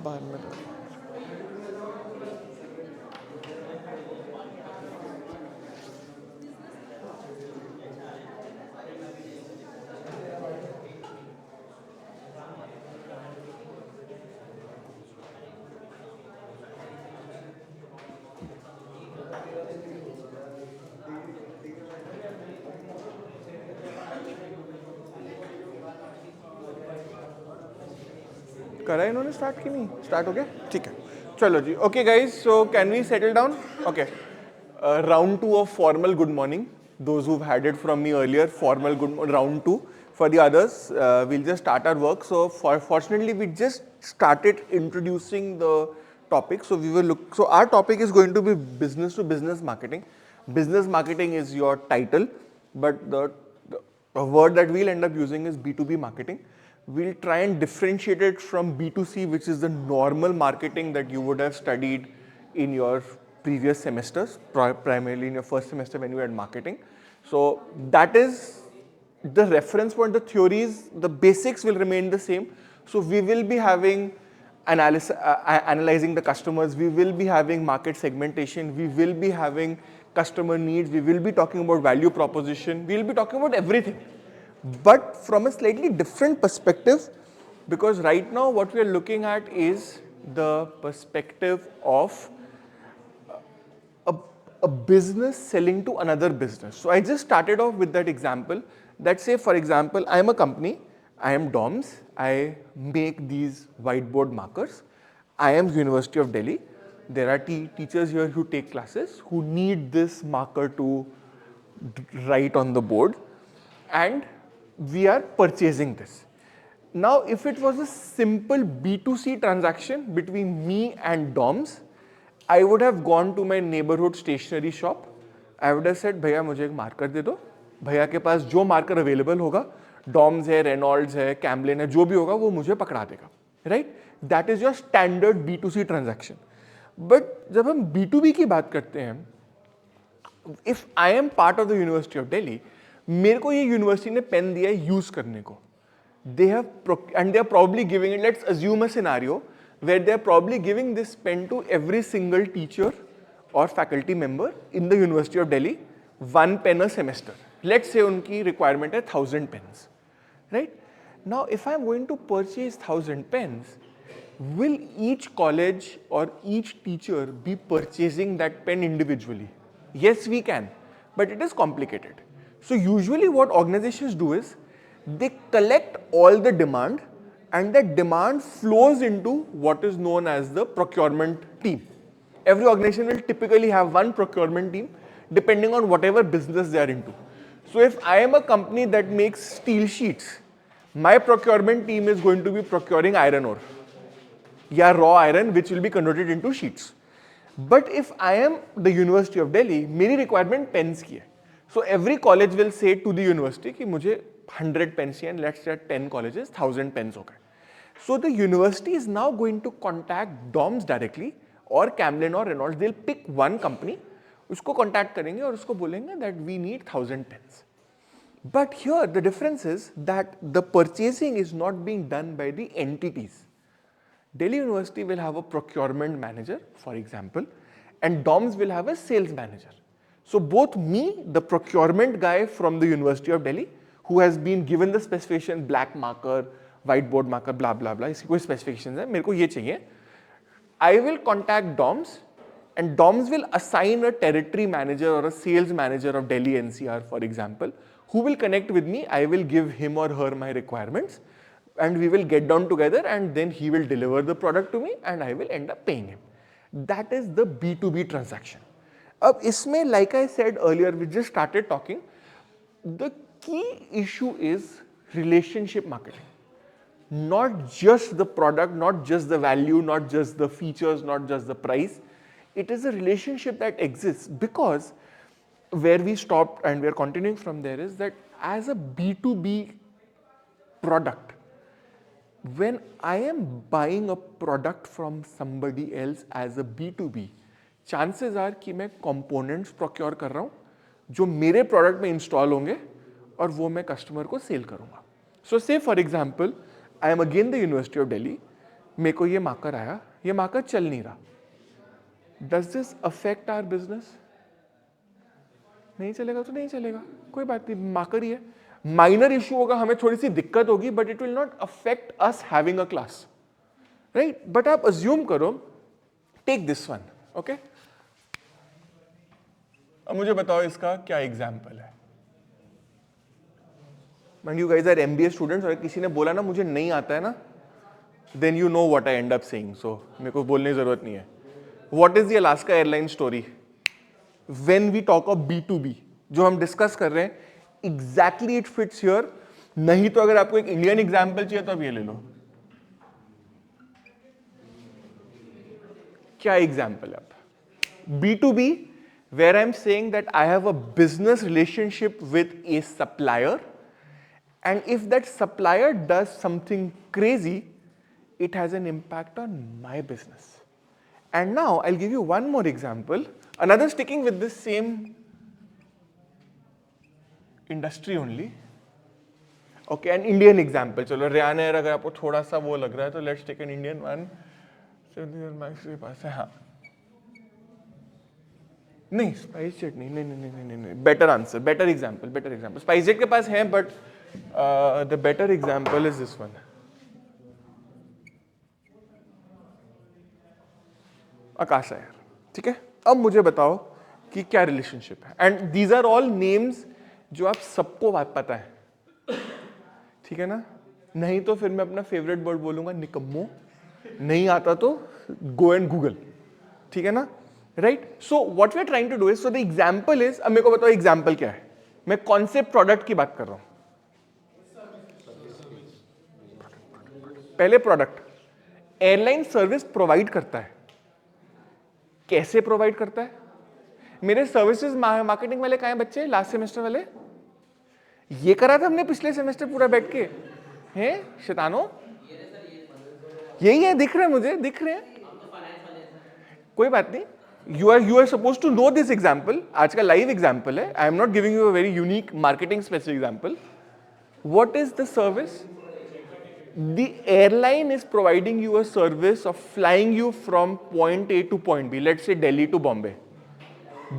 बाहर में रहो। करा इन्होंने स्टार्ट की नहीं? स्टार्ट हो गया? ठीक है, चलो जी. Okay guys, so can we settle down? Okay, round 2 of formal good morning. Those who've had it from me earlier, formal round 2. For the others, we'll just start our work. So fortunately, we just started introducing the topic. So we will look. So our topic is going to be business to business marketing. Business marketing is your title, but the word that we'll end up using is B2B marketing. We'll try and differentiate it from B2C, which is the normal marketing that you would have studied in your previous semesters, primarily in your first semester when you had marketing. So that is the reference point, the theories, the basics will remain the same. So we will be having analyzing the customers, we will be having market segmentation, we will be having customer needs, we will be talking about value proposition, we will be talking about everything. But from a slightly different perspective, because right now what we are looking at is the perspective of a business selling to another business. So I just started off with that example that, say for example, I am a company, I am DOMS, I make these whiteboard markers, I am University of Delhi, there are teachers here who take classes who need this marker to write on the board, and we are purchasing this. Now if it was a simple B2C transaction between me and DOMS, I would have gone to my neighborhood stationery shop. I would have said, भैया मुझे एक marker दे दो. भैया के पास जो marker available होगा, Doms है, Reynolds है, कैम्बलिन है, जो भी होगा वो मुझे पकड़ा देगा, right? That is your standard B2C transaction. But जब हम B2B की बात करते हैं, if I am part of the university of Delhi, मेरे को ये यूनिवर्सिटी ने पेन दिया है यूज करने को. They have and they are probably giving it. Let's assume a scenario where they are probably giving this pen to every single teacher or faculty member in the University of Delhi, one pen a semester. Let's say उनकी requirement है 1000 pens, right? Now, if I am going to purchase 1000 pens, will each college or each teacher be purchasing that pen individually? Yes, we can, but it is complicated. So usually what organizations do is they collect all the demand, and that demand flows into what is known as the procurement team. Every organization will typically have one procurement team depending on whatever business they are into. So if I am a company that makes steel sheets, my procurement team is going to be procuring iron ore, yeah, raw iron, which will be converted into sheets. But if I am the University of Delhi, मेरी requirement pens की है. So every college will say to the university कि मुझे 100 pens चाहिए, and let's say 10 colleges, 1000 pens हो गए. So the university is now going to contact DOMS directly or Camlin or Reynolds. They'll pick one company, उसको contact करेंगे और उसको बोलेंगे that we need 1000 pens. But here the difference is that the purchasing is not being done by the entities. Delhi University will have a procurement manager, for example, and DOMS will have a sales manager. So both me, the procurement guy from the University of Delhi, who has been given the specification black marker, whiteboard marker, blah blah blah, इसकी कोई specifications है, मेरे को ये चाहिए. I will contact DOMS, and DOMS will assign a territory manager or a sales manager of Delhi NCR, for example, who will connect with me. I will give him or her my requirements, and we will get down together, and then he will deliver the product to me, and I will end up paying him. That is the B2B transaction. अब इसमें, like I said earlier, we just started talking. The key issue is relationship marketing. Not just the product, not just the value, not just the features, not just the price. It is a relationship that exists, because where we stopped and we are continuing from there is that as a B2B product, when I am buying a product from somebody else as a B2B, chances are कि मैं components procure कर रहा हूँ जो मेरे product में install होंगे और वो मैं customer को sell करूँगा. So say for example, I am again the University of Delhi. मेरे को ये मार्कर आया, ये मार्कर चल नहीं रहा, does this affect our business? नहीं चलेगा तो नहीं चलेगा, कोई बात नहीं, मार्कर ही है। माइनर इशू होगा, हमें थोड़ी सी दिक्कत होगी, but it will not affect us having a class, right? But आप अज्यूम करो, टेक दिस वन, ओके? अब मुझे बताओ इसका क्या एग्जाम्पल है। Mind you guys are MBA students, और किसी ने बोला ना मुझे नहीं आता है ना, then you know what I end up saying, so मेरे को बोलने की जरूरत नहीं है। What is the Alaska airline story? When we talk of B2B, जो हम डिस्कस कर रहे हैं, एग्जैक्टली इट फिट्स हियर। नहीं तो अगर आपको एक इंडियन एग्जाम्पल चाहिए तो अब ये ले लो। क्या एग्जाम्पल है अब? B2B, where I'm saying that I have a business relationship with a supplier, and if that supplier does something crazy, it has an impact on my business. And now I'll give you one more example, another sticking with this same industry only. Okay, an Indian example. चलो Ryanair अगर आपको थोड़ा सा वो लग रहा है तो let's take an Indian one. 70 max के पास है, हाँ। नहीं, स्पाइस जेट नहीं, नहीं नहीं नहीं नहीं नहीं, better answer, better example. SpiceJet के पास है, but the better example is this one, Akasa air, ठीक है? अब मुझे बताओ कि क्या रिलेशनशिप है, and these are all names जो आप सबको पता है, ठीक है ना? नहीं तो फिर मैं अपना फेवरेट वर्ड बोलूंगा, निकम्मो। नहीं आता तो गो एंड गूगल, ठीक है ना? Right? So what we are trying to do is, so the example is, अब मेरे को बताओ एग्जांपल क्या है? मैं कौन से प्रोडक्ट की बात कर रहा हूं? पहले प्रोडक्ट, एयरलाइन सर्विस प्रोवाइड करता है। कैसे प्रोवाइड करता है? मेरे सर्विसेज मार्केटिंग वाले कहां हैं बच्चे? लास्ट सेमेस्टर वाले? ये करा था हमने पिछले सेमेस्टर पूरा बैठ के, हैं शैतानो? यही है, दिख रहे हैं मुझे, दिख रहे हैं। कोई बात नहीं, you are supposed to know this example. आज का लाइव एग्जाम्पल है, I am not giving you a very unique marketing specific example. What is the service? The airline is providing you a service of flying you from point A to point B, let's say Delhi to Bombay.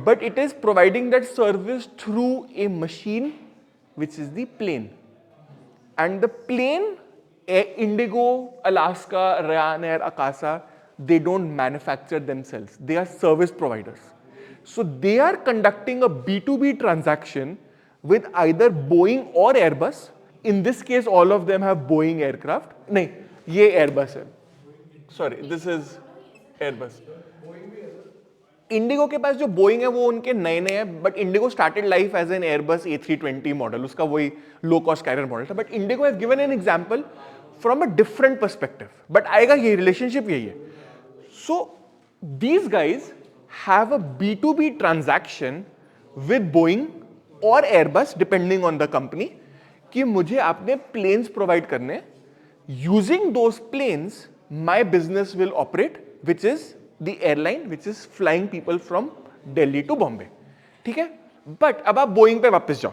But it is providing that service through a machine, which is the plane. And the plane, Indigo, Alaska, Ryanair, Akasa, they don't manufacture themselves. They are service providers. So they are conducting a B2B transaction with either Boeing or Airbus. In this case, all of them have Boeing aircraft. नहीं, ये Airbus है. Sorry, this is Airbus. Indigo के पास जो Boeing है वो उनके नए नए हैं, but IndiGo started life as an Airbus A320 model, उसका वही लो कॉस्ट कैरियर मॉडल था, but IndiGo has given an example from a different perspective, but आएगा ये रिलेशनशिप यही है. So these guys have a B2B transaction with Boeing और Airbus depending on the company कि मुझे आपने प्लेन्स प्रोवाइड करने, using those planes my business will operate, which is the airline which is flying people from Delhi to Bombay. ठीक है? But अब आप Boeing पे वापस जाओ.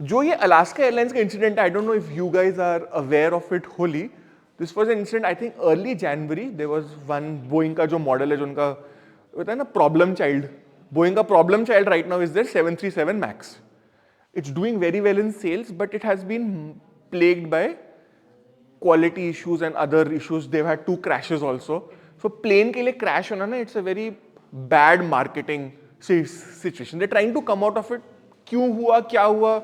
जो ये अलास्का एयरलाइंस का incident, I don't know if you guys are aware of it होली. This was an incident, I think early January. There was one Boeing का जो मॉडल है, जो उनका होता है ना प्रॉब्लम चाइल्ड, बोइंग का problem child right now is their 737 Max. It's doing very well in sales, but it has been plagued by quality issues and other issues. They had 2 crashes also. So plane के लिए crash होना ना, it's a very bad marketing situation. They trying to come out of it. क्यों हुआ, क्या हुआ?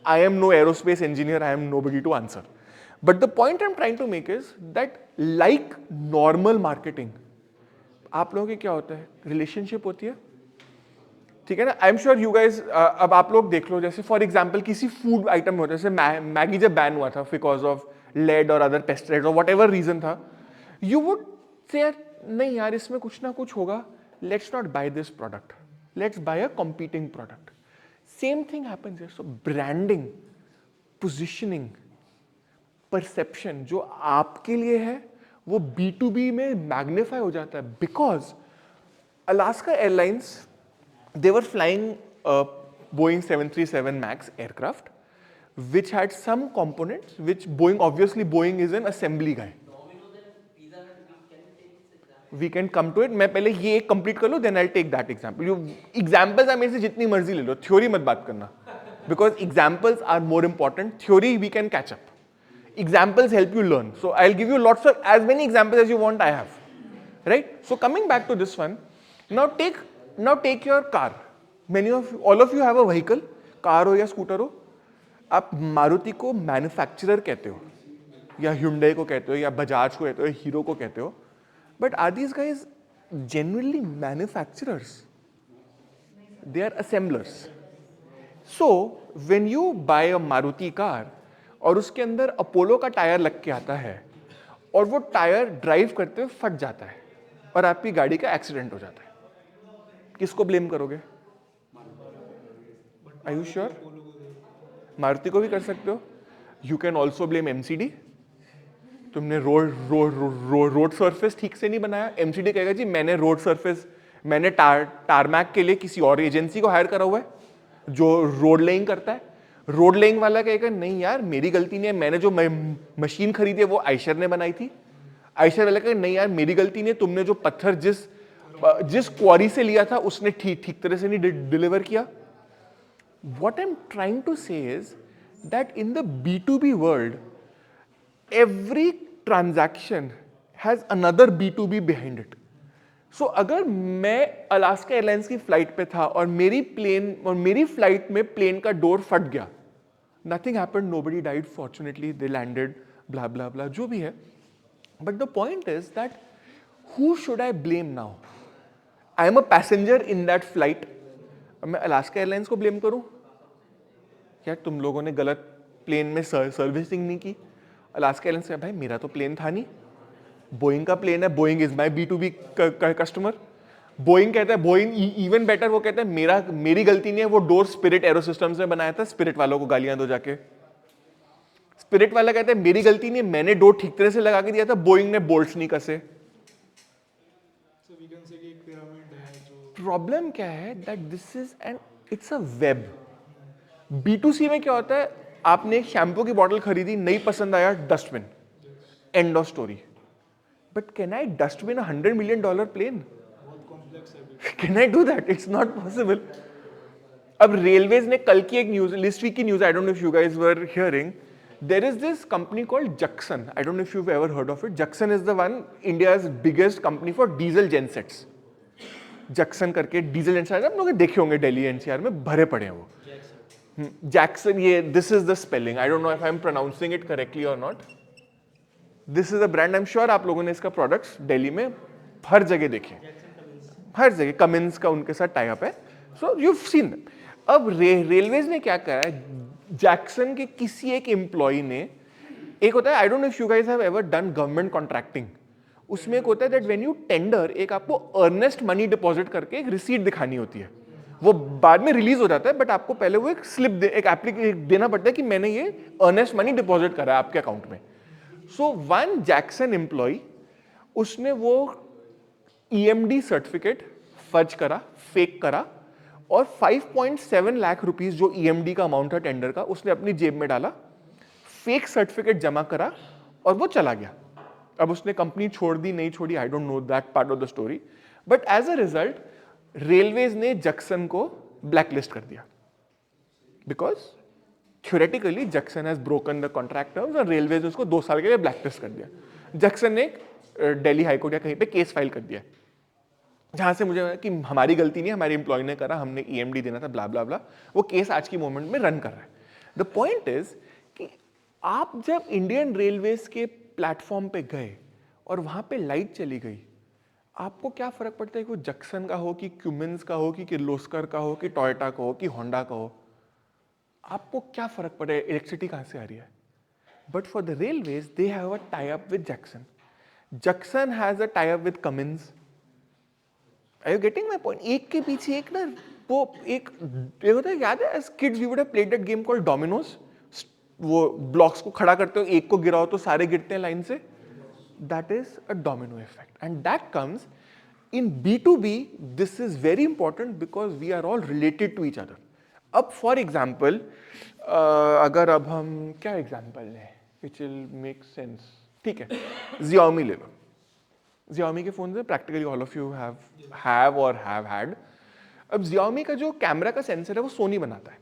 I am no aerospace engineer, I am nobody to answer. But the point I am trying to make is that like normal marketing, आप लोगों के क्या होता है, रिलेशनशिप होती है, ठीक है ना? I am sure you guys, अब आप लोग देख लो, जैसे फॉर एग्जाम्पल किसी फूड आइटम में होता है, जैसे मैगी जब बैन हुआ था बिकॉज ऑफ लेड और अदर पेस्टिसाइड्स और वट एवर रीजन था, यू वुड से नहीं यार इसमें कुछ ना कुछ होगा, let's not buy this product, let's buy a competing product. Same thing happens here. So branding, positioning, perception जो आपके लिए है वो B2B में मैग्नीफाई हो जाता है. Because Alaska airlines, they were flying Boeing 737 MAX aircraft which had some components which Boeing, obviously Boeing is an assembly guy. We can come to it. मैं पहले ये एक कंप्लीट कर लूँ, then I take that example. You examples आप मेरे से जितनी मर्जी ले लो, थ्योरी मत बात करना, because examples are more important. Theory we can catch up. Examples help you learn. So I'll give you lots of, as many examples as you want, I have. Right? So coming back to this one, now take your car. All of you have a vehicle, car हो या scooter हो. आप मारुति को manufacturer कहते हो, या Hyundai को कहते हो, या Bajaj को कहते हो, Hero को कहते हो. But are these guys genuinely manufacturers? They are assemblers. So when you buy a Maruti car, और उसके अंदर अपोलो का टायर लग के आता है, और वो टायर ड्राइव करते हुए फट जाता है और आपकी गाड़ी का एक्सीडेंट हो जाता है, किसको ब्लेम करोगे? Are you sure? मारुति को भी कर सकते हो. You can also blame MCD. तुमने रोड सरफेस ठीक से नहीं बनाया. एमसीडी कहेगा जी मैंने रोड सरफेस, मैंने टारमैक के लिए किसी और एजेंसी को हायर करा हुआ है जो रोड लेइंग करता है. रोड लेइंग वाला कहेगा नहीं यार मेरी गलती नहीं है, मैंने जो मशीन खरीदी है वो आयशर ने बनाई थी. आयशर वाला कहेगा नहीं यार मेरी गलती नहीं है, तुमने जो पत्थर जिस क्वारी से लिया था उसने ठीक तरह से नहीं डिलीवर किया. What I am trying to say is that in the B2B world every transaction has another B2B behind it. So अगर मैं अलास्का एयरलाइंस की फ्लाइट पे था और मेरी फ्लाइट में प्लेन का डोर फट गया, nothing happened, nobody died, fortunately they landed, blah blah blah, जो भी है. But the point is that who should I blame now? I am a passenger in that flight. मैं अलास्का एयरलाइंस को blame करूं? क्या तुम लोगों ने गलत प्लेन में सर्विसिंग नहीं की? अलास्का एयरलाइंस का भाई मेरा तो प्लेन था नहीं, बोइंग का प्लेन है, Boeing is my B2B customer. Boeing कहता है, बोइंग इवन बेटर, वो कहता है मेरी गलती नहीं है, वो डोर स्पिरिट एरो सिस्टम्स ने बनाया था, स्पिरिट वालों को गालियां दो जाके. स्पिरिट वाला कहता है मेरी गलती नहीं है, मैंने डोर ठीक तरह से लगा के दिया था, बोइंग ने बोल्ट्स नहीं कसे. प्रॉब्लम क्या है that this is and it's a web. B2C में क्या होता है, आपने एक शैम्पू की बॉटल खरीदी, नहीं पसंद आया, dustbin, end of story. But can I dustbin $100 million plane? Can I do that? It's not possible. अब रेलवेज ने कल की एक न्यूज, लिस्ट वीक की news, I don't know if you guys were hearing, there is this company called Jakson. I don't know if you ever heard of it. Jakson is the one India's biggest company for diesel gensets. Jakson करके diesel gensets आप लोग देखे होंगे, Delhi NCR में भरे पड़े हैं वो. जैक्सन, ये this is the spelling, I don't know if I am pronouncing it correctly और not. This is a brand, I am sure आप लोगों ने इसका प्रोडक्ट्स दिल्ली में हर जगह देखे, हर जगह. कमिंस का उनके साथ टाई अप है, सो यू हैव सीन. अब रेलवेज ने क्या करा है, जैक्सन के किसी एक एम्प्लॉय ने, एक होता है, I don't know if you guys have ever done government contracting, उसमें एक होता है दैट व्हेन यू टेंडर, एक आपको अर्नेस्ट मनी डिपॉजिट करके एक रिसीट दिखानी होती है. वो बाद में रिलीज हो जाता है, बट आपको पहले वो एक स्लिप एक एप्लीकेशन देना पड़ता है कि मैंने ये अर्नेस्ट मनी डिपॉजिट करा है आपके अकाउंट में. सो वन जैक्सन एम्प्लॉय, उसने वो EMD सर्टिफिकेट फर्ज करा, फेक करा, और 5.7 लाख रुपीस जो EMD का अमाउंट था टेंडर का, उसने अपनी जेब में डाला, फेक सर्टिफिकेट जमा करा और वो चला गया. अब उसने कंपनी छोड़ दी, नहीं छोड़ी, I don't know that part of the story, but as a result railways ने जक्सन को ब्लैकलिस्ट कर दिया, because theoretically Jakson has broken the contract terms और रेलवेज ने उसको 2 साल के लिए ब्लैकलिस्ट कर दिया. जक्सन ने दिल्ली हाईकोर्ट या कहीं पे केस फाइल कर दिया, जहां से मुझे कि हमारी गलती नहीं, हमारे एम्प्लॉय ने करा, हमने EMD देना था, ब्ला ब्ला ब्ला. वो केस आज की मोमेंट में रन कर रहा है. द पॉइंट इज कि आप जब इंडियन रेलवेज के प्लेटफॉर्म पे गए और वहां पे लाइट चली गई, आपको क्या फर्क पड़ता है कि वो जक्सन का हो, कि क्यूमिंस का हो, कि किर्लोस्कर का हो, कि टोयोटा का हो, कि होंडा का हो? आपको क्या फर्क पड़े इलेक्ट्रिसिटी कहां से आ रही है? But for the railways they have a tie up with junction. Junction has a tie up with Cummins. Are you getting my point? एक के पीछे एक ना, वो एक होता है, याद है, as kids we would have played that game called dominoes. वो ब्लॉक्स को खड़ा करते हो, एक को गिराओ तो सारे गिरते हैं लाइन से. That is a domino effect, and that comes in B2B. This is very important because we are all related to each other. अब for example, अगर अब हम क्या एग्जाम्पल लें which will make sense, ठीक है, Xiaomi ले लो. Xiaomi के फोन से practically all of you have और हैव हैड. अब Xiaomi का जो कैमरा का सेंसर है वो सोनी बनाता है.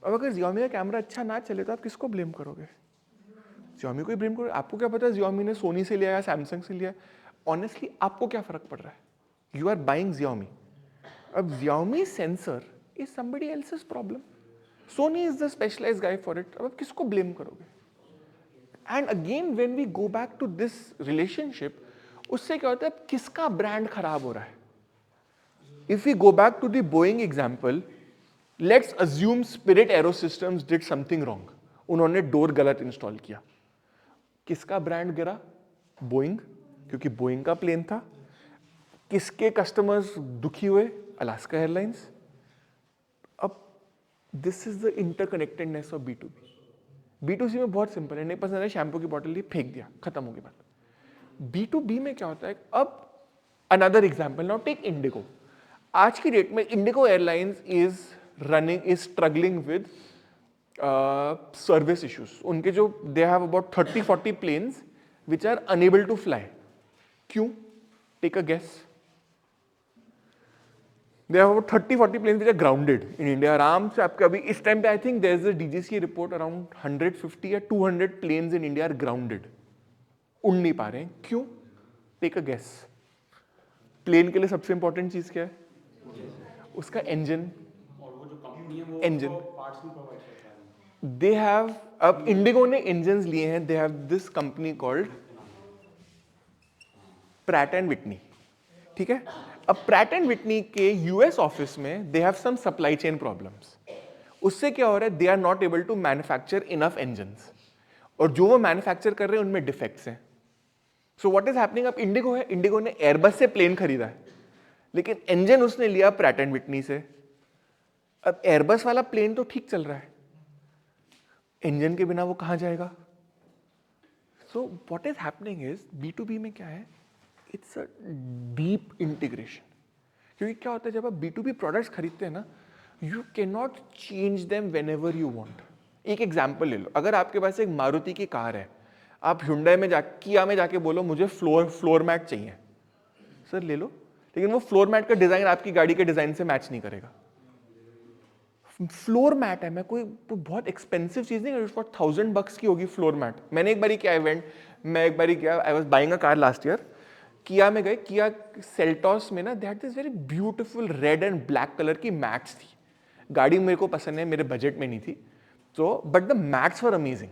अब अगर Xiaomi का कैमरा अच्छा ना चले तो आप किसको ब्लेम करोगे? Xiaomi को ही ब्लेम करोगे. आपको क्या पता Xiaomi ने सोनी से लिया या सैमसंग से लिया? ऑनेस्टली आपको क्या फर्क पड़ रहा है? You are buying Xiaomi. अब Xiaomi sensor is somebody else's problem. Sony is the specialized guy for it. अब आप किसको ब्लेम करोगे? And again when we go back to this relationship, उससे क्या होता है, किसका ब्रांड खराब हो रहा है? If we go back to the Boeing example, let's assume Spirit AeroSystems did something wrong. उन्होंने डोर गलत इंस्टॉल किया. किसका ब्रांड गिरा? बोइंग, क्योंकि बोइंग का प्लेन था. किसके कस्टमर्स दुखी हुए? Alaska Airlines. अब this is the interconnectedness of B2B. B2C में बहुत सिंपल है. नहीं पसंद है, शैम्पू की बोतल ली, फेंक दिया, खत्म हो गई बात. B2B में क्या होता है? अब another example, now take IndiGo. आज की डेट में IndiGo Airlines is struggling with service issues. उनके जो they have about 30-40 planes which are unable to fly. क्यों? Take a guess. They have about 30-40 planes which are grounded in India. आराम से आपके अभी इस टाइम पे I think there is a DGCA report around 150 या 200 planes in India are grounded. उड़ नहीं पा रहे हैं. क्यों? Take a guess. प्लेन के लिए सबसे इंपॉर्टेंट चीज क्या है? उसका इंजन. और वो जो कंपनी है वो इंजन पार्ट्स भी प्रोवाइड करता है. They have, अब इंडिगो ने इंजन्स लिए हैं. They have this company called Pratt and Whitney. ठीक है. अब Pratt and Whitney के यूएस ऑफिस में they have some supply chain problems. उससे क्या हो रहा है? They are not able to manufacture enough engines, और जो वो मैन्युफैक्चर कर रहे हैं उनमें डिफेक्ट्स हैं. So what is happening? अब इंडिगो है, इंडिगो ने एयरबस से प्लेन खरीदा है, लेकिन इंजन उसने लिया Pratt and Whitney से. अब एयरबस वाला प्लेन तो ठीक चल रहा है, इंजन के बिना वो कहां जाएगा? So what is happening is B2B में क्या है? It's a deep integration. क्योंकि क्या होता है, जब आप B2B प्रोडक्ट्स खरीदते हैं ना, you can not change them when ever you want. एक एग्जाम्पल ले लो. अगर आपके पास एक मारुति की कार है, आप Hyundai में किया में जाके बोलो मुझे फ्लोर मैट चाहिए, सर ले लो, लेकिन वो फ्लोर मैट का डिजाइन आपकी गाड़ी के डिजाइन से मैच नहीं करेगा. फ्लोर मैट है, मैं कोई बहुत एक्सपेंसिव चीज नहीं, फॉर $1000 की होगी फ्लोर मैट. मैंने एक बारी किया इवेंट, मैं एक बारी किया, I was buying a car last year. किया में गए, किया सेल्टॉस में ना they had this very beautiful red and black colour की मैट्स थी. गाड़ी मेरे को पसंद है, मेरे बजट में नहीं थी, तो but the mats were amazing.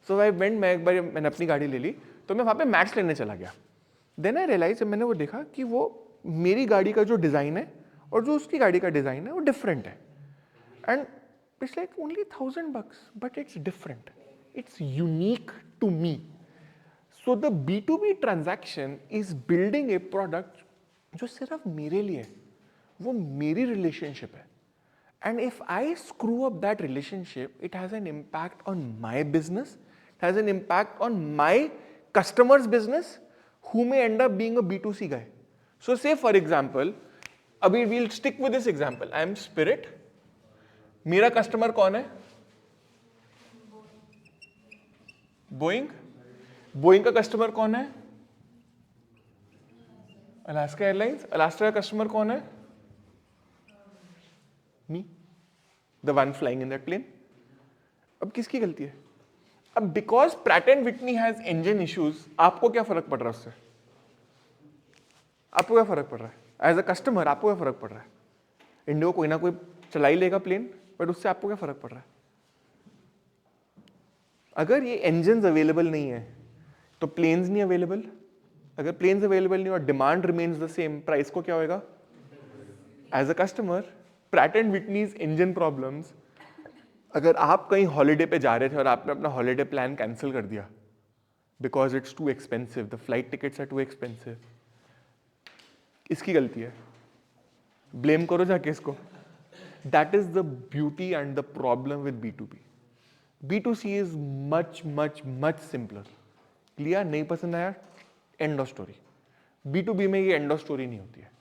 So I went, मैं एक बार मैंने अपनी गाड़ी ले ली, तो मैं वहाँ पे मैट्स लेने चला गया. देन आई रियलाइज, मैंने वो देखा कि वो मेरी गाड़ी का जो डिज़ाइन है और जो उसकी गाड़ी का डिज़ाइन है वो डिफरेंट है. And it's like only $1000, but it's different, it's unique to me. So the B2B transaction is building a product जो सिर्फ मेरे लिए, वो मेरी relationship है. And if I screw up that relationship, it has an impact on my business, it has an impact on my customer's business, who may end up being a B2C guy. So say for example, अभी we'll stick with this example. I am Spirit. मेरा customer कौन है? Boeing. Boeing का customer कौन है? Alaska Airlines. Alaska का customer कौन है? Me, the one flying in that plane. अब किसकी गलती है? अब because Pratt and Whitney has engine issues, आपको क्या फर्क पड़ रहा है उससे? आपको क्या फर्क पड़ रहा है? एज अ कस्टमर आपको क्या फर्क पड़ रहा है? इंडिगो कोई ना कोई चला ही लेगा प्लेन, बट उससे आपको क्या फर्क पड़ रहा है? अगर ये इंजन अवेलेबल नहीं है तो प्लेन्स नहीं अवेलेबल. अगर प्लेन्स अवेलेबल नहीं और demand remains the same, price को क्या होएगा? As a customer, Pratt and Whitney's engine problems, अगर आप कहीं हॉलीडे पे जा रहे थे और आपने अपना हॉलीडे प्लान कैंसिल कर दिया because it's too expensive, the flight tickets are too expensive, इसकी गलती है, ब्लेम करो जाके इसको. That is the beauty and the problem with B2B. B2C is much much much simpler. लिया, नहीं पसंद आया, एंड ऑफ स्टोरी. B2B में ये एंड ऑफ स्टोरी नहीं होती है.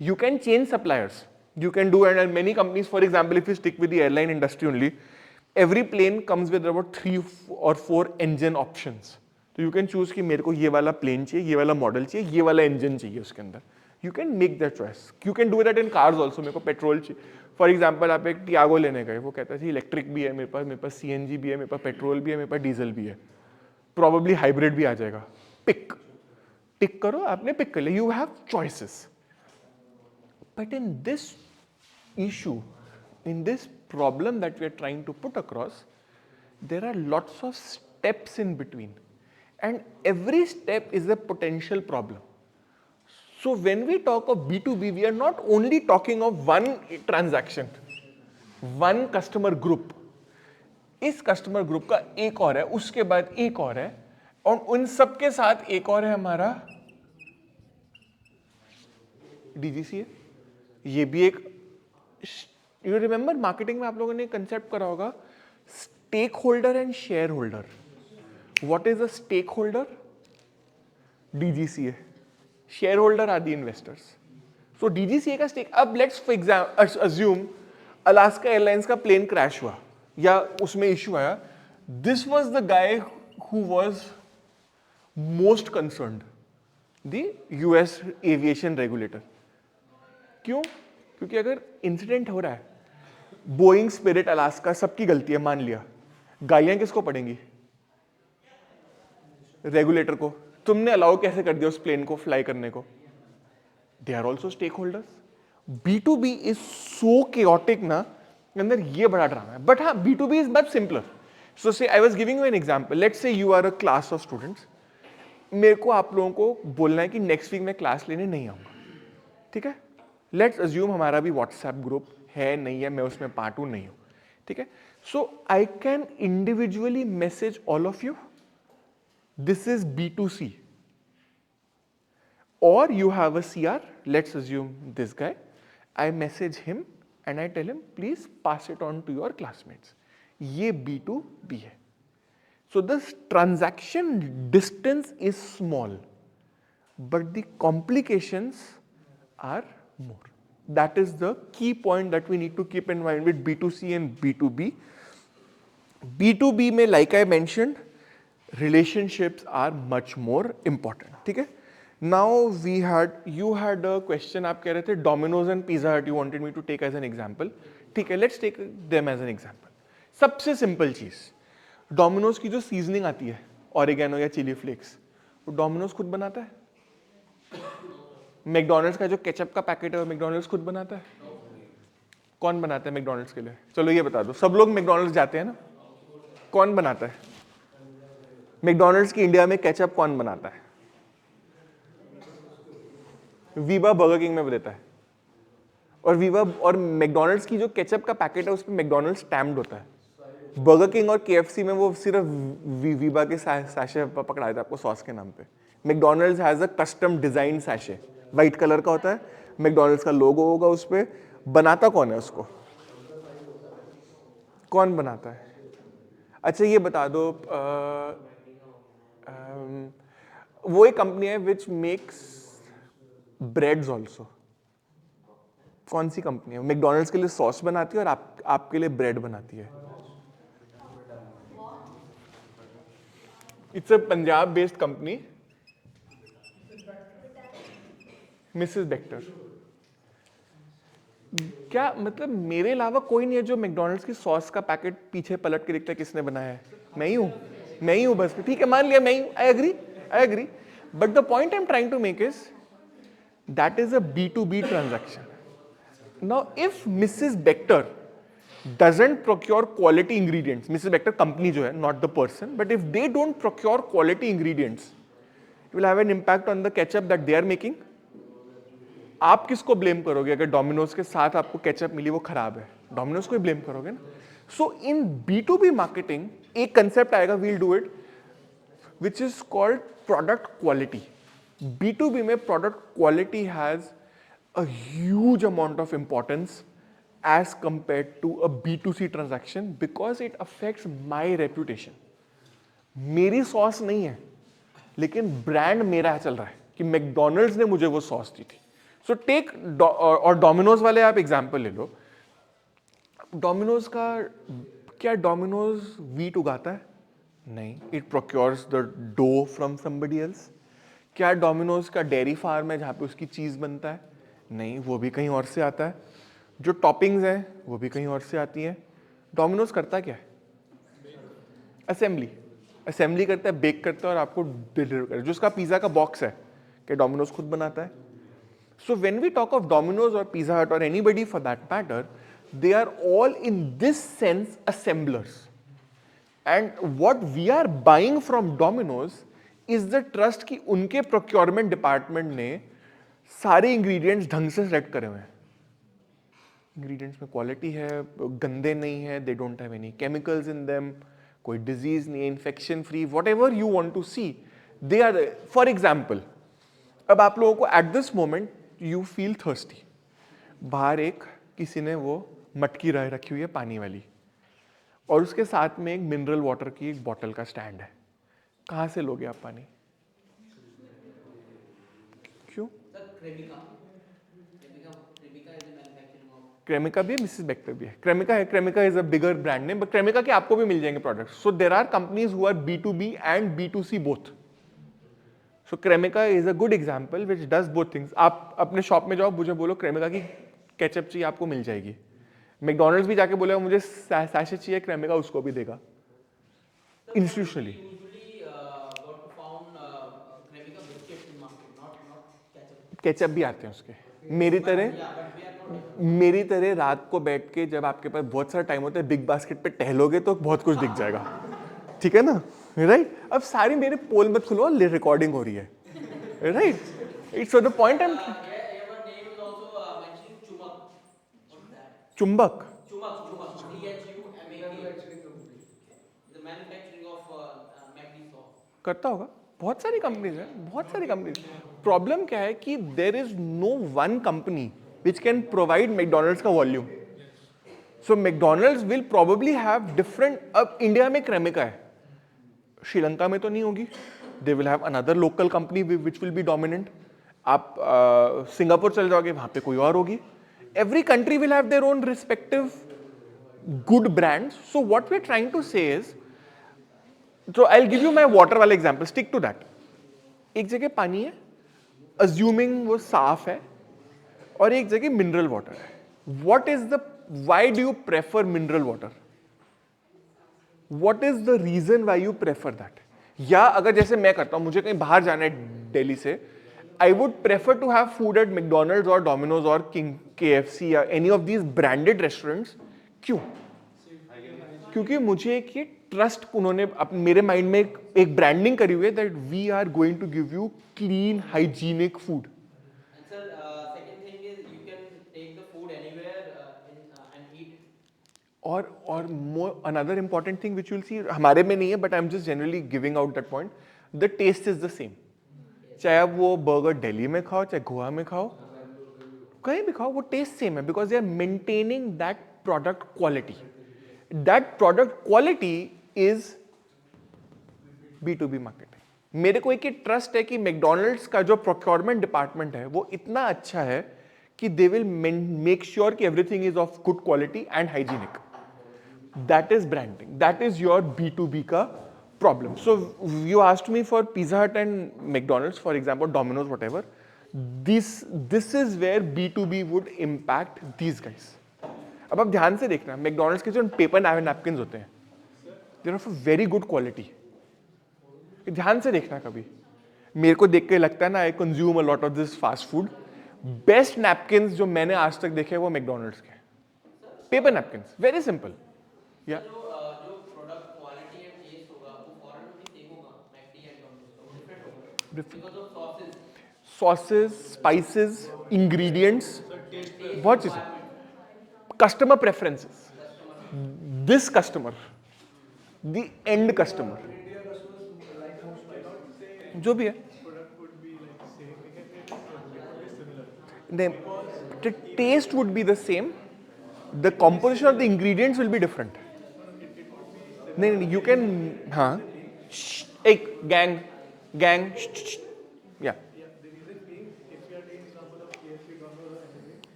You can change suppliers, you can do, and many companies, for example, if you stick with the airline industry only, every plane comes with about 3 or 4 engine options. तो you can choose कि मेरे को ये वाला plane चाहिए, ये वाला model चाहिए, ये वाला इंजन चाहिए उसके अंदर. You can make that choice. You can do that in cars also. मेरे को पेट्रोल चाहिए. फॉर एग्जाम्पल आप एक टियागो लेने गए, वो कहता है इलेक्ट्रिक भी है मेरे पास सीएनजी भी है, मेरे पास पेट्रोल भी है, मेरे पास डीजल भी है, प्रॉबेबली हाइब्रिड भी आ जाएगा. टिक करो, आपने पिक कर लिया. You have choices. But in this issue, in this problem that we are trying to put across, there are lots of steps in between, and every step is a potential problem. So when we talk of B2B, we are not only talking of one transaction, one customer group. इस customer group का एक और है, उसके बाद एक और है, और उन सब के साथ एक और है हमारा डीजीसी है. ये भी एक, यू रिमेंबर मार्केटिंग में आप लोगों ने कंसेप्ट करा होगा, stakeholder and shareholder. What is a stakeholder? DGCA. Shareholder are the investors. So DGCA का स्टेक. अब let's for example assume Alaska Airlines का प्लेन क्रैश हुआ या उसमें इश्यू आया. This was the guy who was most concerned, the US aviation regulator. क्यों? क्योंकि अगर इंसिडेंट हो रहा है, बोइंग, स्पिरिट, अलास्का सबकी गलती है, मान लिया, गालियां किसको पड़ेंगी? रेगुलेटर को. तुमने अलाउ कैसे कर दिया उस प्लेन को फ्लाई करने को? They are also stakeholders. B2B is so chaotic ना, अंदर ये बड़ा ड्रामा है. बट हाँ, B2B is much simpler. So say I was giving you an example. Let's say you are a class of students. मेरे को आप लोगों को बोलना है कि नेक्स्ट वीक मैं क्लास लेने नहीं आऊंगा. ठीक है? लेट्स अज्यूम हमारा भी व्हाट्सएप ग्रुप है, नहीं है, मैं उसमें पार्ट हूं, नहीं हूं. ठीक है? So I can individually message all of you. This is B2C. Or you have a CR, let's assume this guy, I message him and I tell him, please pass it on to your classmates. ये B2B है. So this transaction distance is small, but the complications are more. That is the key point that we need to keep in mind with B2C and B2B. B2B में, like I mentioned, relationships are much more important. ठीक है? Now you had a question. आप कह रहे थे Domino's and Pizza Hut you wanted me to take as an example. ठीक है, let's take them as an example. सबसे simple चीज, Domino's की जो सीजनिंग आती है, ऑरिगेनो या चिली फ्लेक्स, वो Domino's खुद बनाता है. मैकडोनल्ड्स का जो केचप का पैकेट है वो मैकडोनल्ड्स खुद बनाता है. कौन बनाता है मैकडोनल्ड्स के लिए? चलो ये बता दो. सब लोग मैकडोनल्ड्स जाते हैं ना, कौन बनाता है? मैकडोनल्ड्स की इंडिया में केचप कौन बनाता है? वीबा बर्गर किंग में देता है. और वीबा और मैकडोनल्ड्स की जो केचप का पैकेट है उस पर मैकडोनल्ड्स स्टैम्प्ड होता है. बर्गर किंग और केएफसी में वो सिर्फ वीबा के सैशे पकड़ा देता है आपको सॉस के नाम पे. McDonald's has a custom design sachet, white colour का होता है, मैकडोनल्ड्स का लोगो होगा उस पर. बनाता कौन है उसको? कौन बनाता है? अच्छा ये बता दो, वो एक कंपनी है विच मेक्स ब्रेड्स ऑल्सो. कौन सी कंपनी है? मैकडोनल्ड्स के लिए सॉस बनाती है और आपके लिए ब्रेड बनाती है. It's a Punjab based company, Mrs Bector. क्या मतलब मेरे अलावा कोई नहीं है जो मैकडोनल्ड्स की सॉस का पैकेट पीछे पलट के देखता है किसने बनाया है? मैं ही हूं बस. ठीक है, मान लिया मैं ही हूं. I agree. But the point I am trying to make is that is a B2B transaction. Now if Mrs. Bector doesn't procure quality ingredients, Mrs. Bector company जो है, not the person, but if they don't procure quality ingredients, it will have an impact on the ketchup that they are making. आप किसको blame करोगे अगर Domino's के साथ आपको ketchup मिली वो खराब है? डोमिनोज को ही ब्लेम करोगे ना. सो इन B2B मार्केटिंग एक कंसेप्ट आएगा, we'll do it, which is called product quality. B2B में product quality has a huge amount of importance as compared to a B2C transaction because it affects my reputation. मेरी sauce नहीं है लेकिन brand मेरा चल रहा है कि मैकडोनल्ड्स ने मुझे वो सॉस दी थी. सो टेक और डोमिनोज वाले आप एग्जांपल ले लो. डोमिनोज का क्या, डोमिनोज वीट उगाता है? नहीं. It procures the dough from somebody else. क्या डोमिनोज का डेयरी फार्म है जहाँ पे उसकी चीज़ बनता है? नहीं, वो भी कहीं और से आता है. जो टॉपिंग्स हैं वो भी कहीं और से आती हैं. डोमिनोज करता क्या है? असेंबली. असेंबली करता है, बेक करता है और आपको डिलीवर करता है. जो उसका पिज़्ज़ा का बॉक्स है, क्या डोमिनोज खुद बनाता है? So when we talk of Domino's or Pizza Hut or anybody for that matter, they are all in this sense assemblers. And what we are buying from Domino's is the trust कि उनके procurement department ने सारे ingredients ढंग से select करे हुए हैं. Ingredients में quality है, गंदे नहीं है, they don't have any chemicals in them, कोई disease नहीं है, infection free, whatever you want to see. They are, for example, अब आप लोगों को at this moment you feel thirsty. बाहर एक किसी ने वो मटकी रखी हुई है पानी वाली और उसके साथ में एक मिनरल वाटर की एक बॉटल का स्टैंड है. कहाँ से लोगे आप पानी? क्यों? क्रेमिका भी है, मिसेस बेक्टर भी है. क्रेमिका है, Cremica is a bigger brand name, but Cremica के आपको भी मिल जाएंगे products. So there are companies who are B2B and B2C both. So Cremica is a good example which does both things. आप अपने शॉप में जाओ, मुझे बोलो क्रेमिका की केचप चाहिए, आपको मिल जाएगी. मैकडोनल्ड्स भी जाके बोलेगा मुझे सैशे चाहिए क्रेमिका, उसको भी देगा. इंस्टीट्यूशनली केचप भी आते हैं उसके. मेरी तरह रात को बैठ के जब आपके पास बहुत सारा टाइम होता है, बिग बास्केट पे टहलोगे तो बहुत कुछ दिख जाएगा. ठीक है ना? राइट. अब सारी मेरे पोल मत खुलवा, रिकॉर्डिंग हो रही है. राइट. It's the point. चुंबक करता होगा. बहुत सारी कंपनीज हैं, बहुत सारी कंपनीज. प्रॉब्लम क्या है कि there is no one company which can provide McDonald's का volume. So McDonald's will probably have different. अब इंडिया में क्रेमिका है, श्रीलंका में तो नहीं होगी. They will have another local company which will be dominant. आप सिंगापुर चल जाओगे, वहां पे कोई और होगी. Every country will have their own respective good brands. So what we're trying to say is, so I'll give you my water वाला example, stick to that. एक जगह पानी है, assuming वो साफ है, और एक जगह mineral water है. What is the, why do you prefer mineral water? What is the reason why you prefer that? या अगर जैसे मैं करता हूँ, मुझे कहीं बाहर जाना है दिल्ली से, I would prefer to have food at McDonald's or Domino's or King KFC या any of these branded restaurants. क्यों? क्योंकि मुझे एक ये ट्रस्ट उन्होंने मेरे माइंड में एक ब्रांडिंग करी हुई है that we are going to give you clean hygienic food. और more another important thing which you'll see, हमारे में नहीं है but I am just generally giving out that point, the taste is the same. चाहे आप वो burger Delhi में खाओ, चाहे गोवा में खाओ, कहीं भी खाओ, वो टेस्ट सेम है because they are maintaining that product quality. That product quality is B2B marketing. मेरे को एक ट्रस्ट है कि मैकडोनल्ड्स का जो प्रोक्योरमेंट डिपार्टमेंट है वो इतना अच्छा है कि दे विल मेक श्योर कि everything is of good quality and hygienic. That is branding, that is your B2B का problem. So you asked me for Pizza Hut and McDonald's for example, Domino's whatever. This is where B2B would impact these guys. अब आप ध्यान से देखना, McDonald's के जो paper napkins होते हैं, they're of a very good quality. ध्यान से देखना कभी. मेरे को देख के लगता है ना, I consume a lot of this fast food. Best napkins जो मैंने आज तक देखे वो मैकडोनल्ड्स के पेपर नैपकिन्स. Very simple. या सॉसेस, स्पाइसेस, इंग्रेडिएंट्स, बहुत चीजें. Customer preferences. This customer, the end customer, जो भी है, the taste would be the same. The composition of the ingredients will be different. नहीं, you can, हाँ, एक gang, yeah.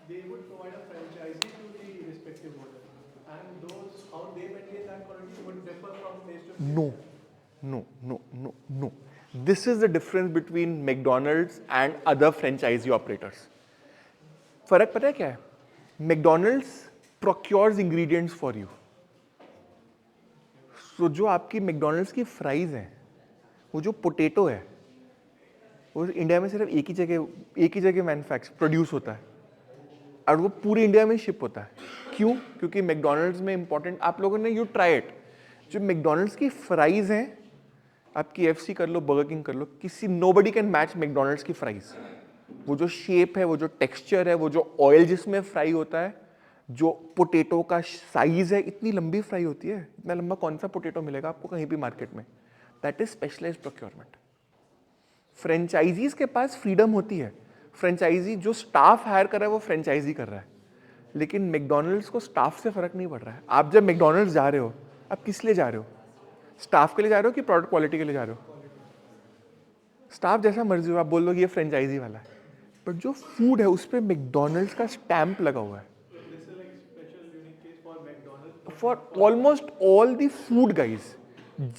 They would provide a franchisee to the respective owner, and those how they maintain that quality would differ from place to place. No, no, no, no, no. This is the difference between McDonald's and other franchisee operators. फर्क पता है क्या है? McDonald's procures ingredients for you. So जो आपकी McDonald's की fries हैं, वो जो पोटैटो है, वो इंडिया में सिर्फ एक ही जगह प्रोड्यूस होता है और वो पूरे इंडिया में शिप होता है. क्यों? क्योंकि मैकडोनल्ड्स में इंपॉर्टेंट, आप लोगों ने यू ट्राई इट, जो मैकडोनल्ड्स की फ्राइज हैं, आप KFC कर लो, बर्गर किंग कर लो, नोबडी कैन मैच मैकडोनल्ड्स की फ्राइज. वो जो शेप है, वो जो टेक्सचर है, वो जो ऑयल जिसमें फ्राई होता है, जो पोटैटो का साइज है, इतनी लंबी फ्राई होती है. इतना लंबा कौन सा पोटैटो मिलेगा आपको कहीं भी मार्केट में? That is specialized procurement. Franchisees के पास फ्रीडम होती है. फ्रेंचाइजी जो स्टाफ हायर कर रहा है वो फ्रेंचाइजी कर रहा है, लेकिन मैकडोनल्ड्स को स्टाफ से फर्क नहीं पड़ रहा है. आप जब मैकडोनल्ड्स जा रहे हो, आप किस लिए जा रहे हो? स्टाफ के लिए जा रहे हो कि प्रोडक्ट क्वालिटी के लिए जा रहे हो? स्टाफ जैसा मर्जी हो, आप बोल लो ये फ्रेंचाइजी वाला है, बट जो फूड है उस पर मैकडोनल्ड्स का स्टैंप लगा हुआ है. This is like special unique case for McDonald's. For almost all the food guys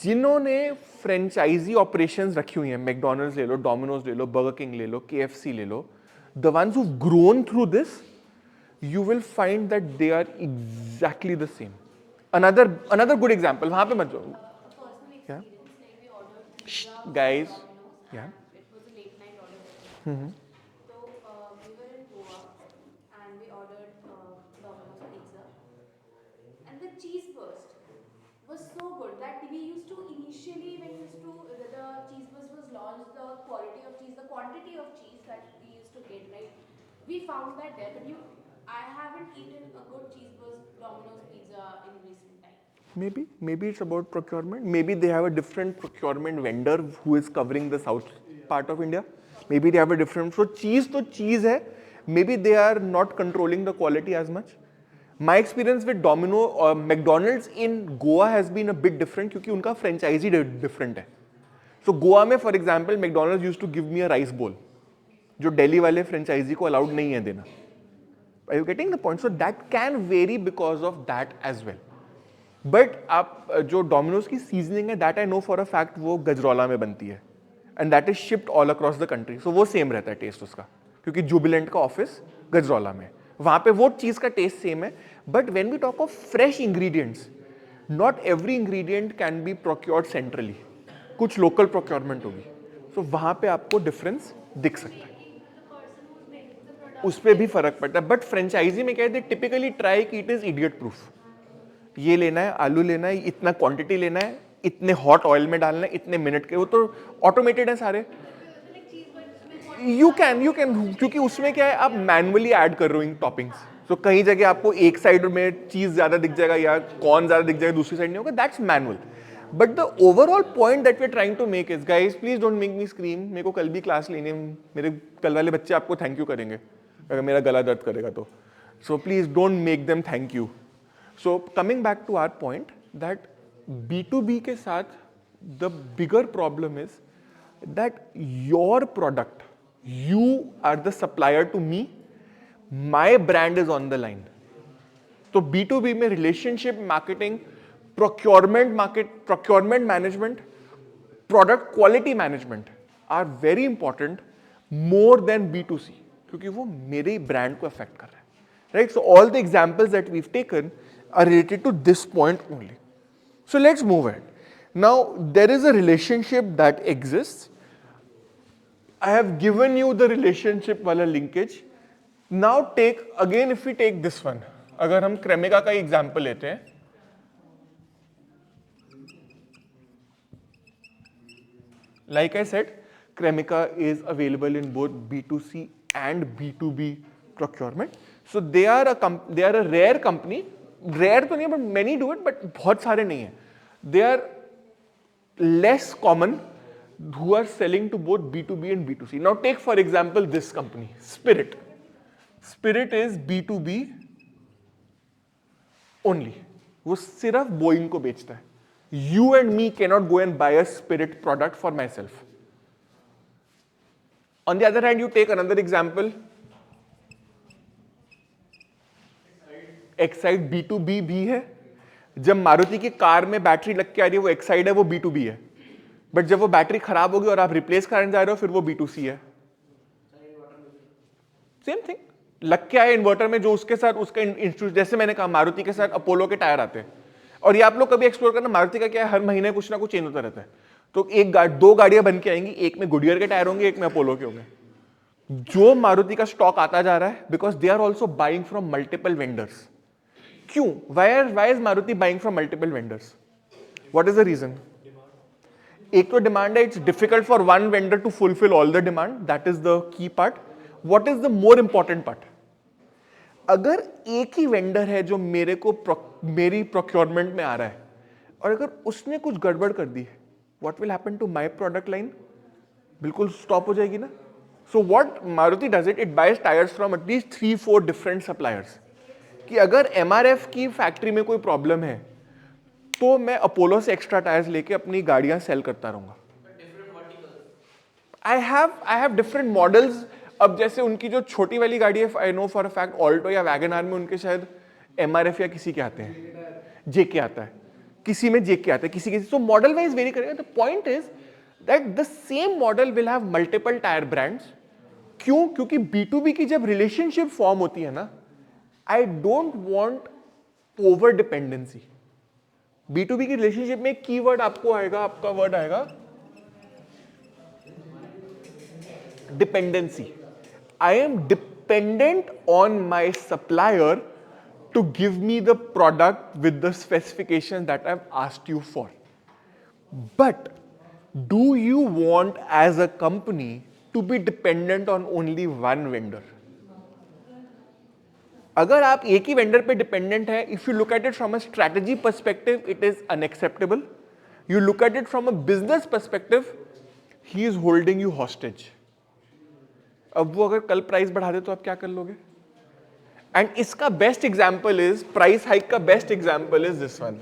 जिन्होंने फ्रेंचाइजी ऑपरेशंस रखी हुई हैं, मैकडोनल्ड्स ले लो, डोमिनोज ले लो, बर्गर किंग ले लो, KFC ले लो, the ones who grown through this, you will find that they are exactly the same. Another good example, वहाँ पे मत जाओ. Personal Yeah. experience, like we ordered pizza Guys. from Domino's, Yeah. and it was a late night order. So we were in Goa and we ordered Domino's pizza, and the cheese burst was so good that we used to initially, when the cheese burst was launched, the quality of cheese, the quantity of cheese that we used to get, right? We found that there, but I haven't eaten a good cheese burst Domino's pizza in recent time. Maybe it's about procurement. Maybe they have a different procurement vendor who is covering the south part of India. Maybe they have a different. So cheese तो cheese है. Maybe they are not controlling the quality as much. My experience with McDonald's in Goa has been a bit different क्योंकि उनका franchisee different है. So Goa में, for example, McDonald's used to give me a rice bowl, जो दिल्ली वाले franchisee को allowed नहीं है देना. Are you getting the point? So that can vary because of that as well. But आप जो Domino's की seasoning है, that I know for a fact वो गजरौला में बनती है, and that is shipped all across the country. So वो same रहता है taste उसका, क्योंकि Jubilant का office गजरौला में, वहाँ पे वो चीज़ का taste same है. But when we talk of fresh ingredients, not every ingredient can be procured centrally. कुछ local procurement होगी. So वहाँ पे आपको difference दिख सकता है. उस पर भी फर्क पड़ता है. बट फ्रेंचाइजी में क्या है, टिपिकली ट्राई कि इट इज इडियट प्रूफ. ये लेना है, आलू लेना है, इतना क्वांटिटी लेना है, इतने हॉट ऑयल में डालना है, इतने मिनट के, वो तो ऑटोमेटेड है सारे. यू कैन क्योंकि उसमें क्या है, आप मैनुअली ऐड कर रहे हो टॉपिंग्स. सो कहीं जगह आपको एक साइड में चीज ज्यादा दिख जाएगा या कॉर्न ज्यादा दिख जाएगा, दूसरी साइड नहीं होगा. That's manual. But the overall point that we are trying to make is, guys please don't make me scream. मेरे को कल भी क्लास लेनी है, मेरे कल वाले बच्चे आपको थैंक यू करेंगे अगर मेरा गला दर्द करेगा तो. So please don't make them thank you. So coming back to our point that B2B के साथ the bigger problem is that your product, you are the supplier to me, my brand is on the line. तो B2B में relationship marketing, procurement management, product quality management are very important more than B2C, क्योंकि वो मेरे brand को affect कर रहा है. Right? So all the examples that we've taken are related to this point only. So let's move ahead. Now there is a relationship that exists. I have given you the relationship वाला linkage. Now take again, if we take this one, अगर हम क्रेमिका का example लेते हैं, like I said, Cremica is available in both B2C and B2B procurement. So they are a rare company. Rare तो नहीं है, but many do it, but बहुत सारे नहीं हैं. They are less common who are selling to both B2B and B2C. Now take for example this company, Spirit. Spirit is B2B only. वो सिर्फ Boeing को बेचता है. You and me cannot go and buy a Spirit product for myself. On the other hand, you take another example. Excite B2B भी है, जब मारुति की car में बैटरी लग के आ रही है वो एक्साइड है, वो B2B है, बट जब वो बैटरी खराब होगी और आप रिप्लेस करने जा रहे हो फिर वो B2C है। सेम थिंग, लग के आए इन्वर्टर में जो उसके साथ उसका इंस्टीट्यूट, जैसे मैंने कहा मारुति के साथ अपोलो के टायर आते हैं, और ये आप लोग कभी एक्सप्लोर करना, मारुति का क्या है, हर महीने कुछ ना कुछ चेंज होता रहता है। तो दो गाड़ियां बन के आएंगी, एक में गुडियर के टायर होंगे, एक में अपोलो के होंगे। जो मारुति का स्टॉक आता जा रहा है because they are also buying from multiple vendors. क्यों? Why is Maruti buying from multiple vendors? What is the reason? एक तो डिमांड है, it's difficult for one vendor to fulfil all the demand, that is the key part. What is the more important part? अगर एक ही vendor है जो मेरी procurement में आ रहा है और अगर उसने कुछ गड़बड़ कर दी, what will happen to my product line? बिल्कुल स्टॉप हो जाएगी ना। So what Maruti does it buys tyres from at least 3-4 different suppliers, कि अगर MRF की फैक्ट्री में कोई प्रॉब्लम है तो मैं अपोलो से एक्स्ट्रा टायर्स लेके अपनी गाड़ियां सेल करता रहूंगा। I have different models. अब जैसे उनकी जो छोटी वाली गाड़ी है, I know for a fact Alto या वैगन आर में उनके शायद MRF या किसी के आते हैं, JK आता है, किसी में JK आता है, किसी तो मॉडल वाइज वेरी करेगा। The point is that the same model will have multiple tyre brands. क्यों? क्योंकि B2B की जब रिलेशनशिप फॉर्म होती है ना, I don't want over dependency. B2B की रिलेशनशिप में कीवर्ड आपको आएगा, आपका वर्ड आएगा dependency. I am dependent on my supplier to give me the product with the specifications that I've asked you for. But do you want as a company to be dependent on only one vendor? अगर आप एक ही vendor पे dependent है, if you look at it from a strategy perspective, it is unacceptable. You look at it from a business perspective, he is holding you hostage. अब वो अगर कल price बढ़ा दे तो आप क्या कर लोगे? एंड इसका best example is, price hike का best example is this one.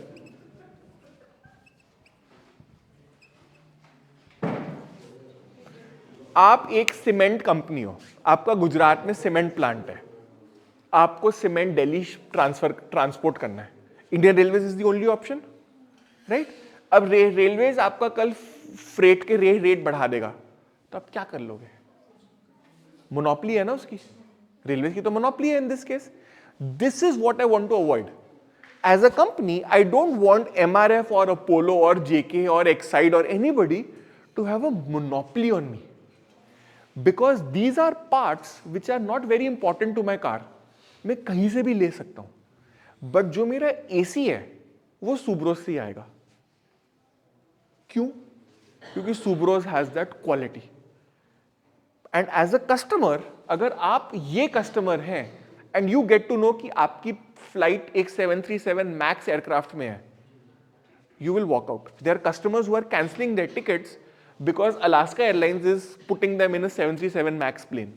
आप एक सीमेंट कंपनी हो, आपका गुजरात में सीमेंट प्लांट है, आपको सीमेंट दिल्ली ट्रांसपोर्ट करना है, Indian railways is the only option, right? अब रेलवेज आपका कल फ्रेट के रेट बढ़ा देगा तो आप क्या कर लोगे? मोनोपोली है ना उसकी, रेलवे की तो मोनोपोली है in this case. This is what I want to avoid as a company. I don't want MRF और अपोलो और JK और एक्साइड और anybody to have a monopoly on me, because these are parts which are not very important to my car. मैं कहीं से भी ले सकता हूं, बट जो मेरा AC है वो सुब्रोस से आएगा। क्यों? क्योंकि Subros has that quality. And as a customer, अगर आप ये कस्टमर हैं and you get to know कि आपकी फ्लाइट एक 737 मैक्स एयरक्राफ्ट में है, you will walk out. There are customers who are cancelling their tickets because Alaska Airlines is putting them in a 737 MAX plane.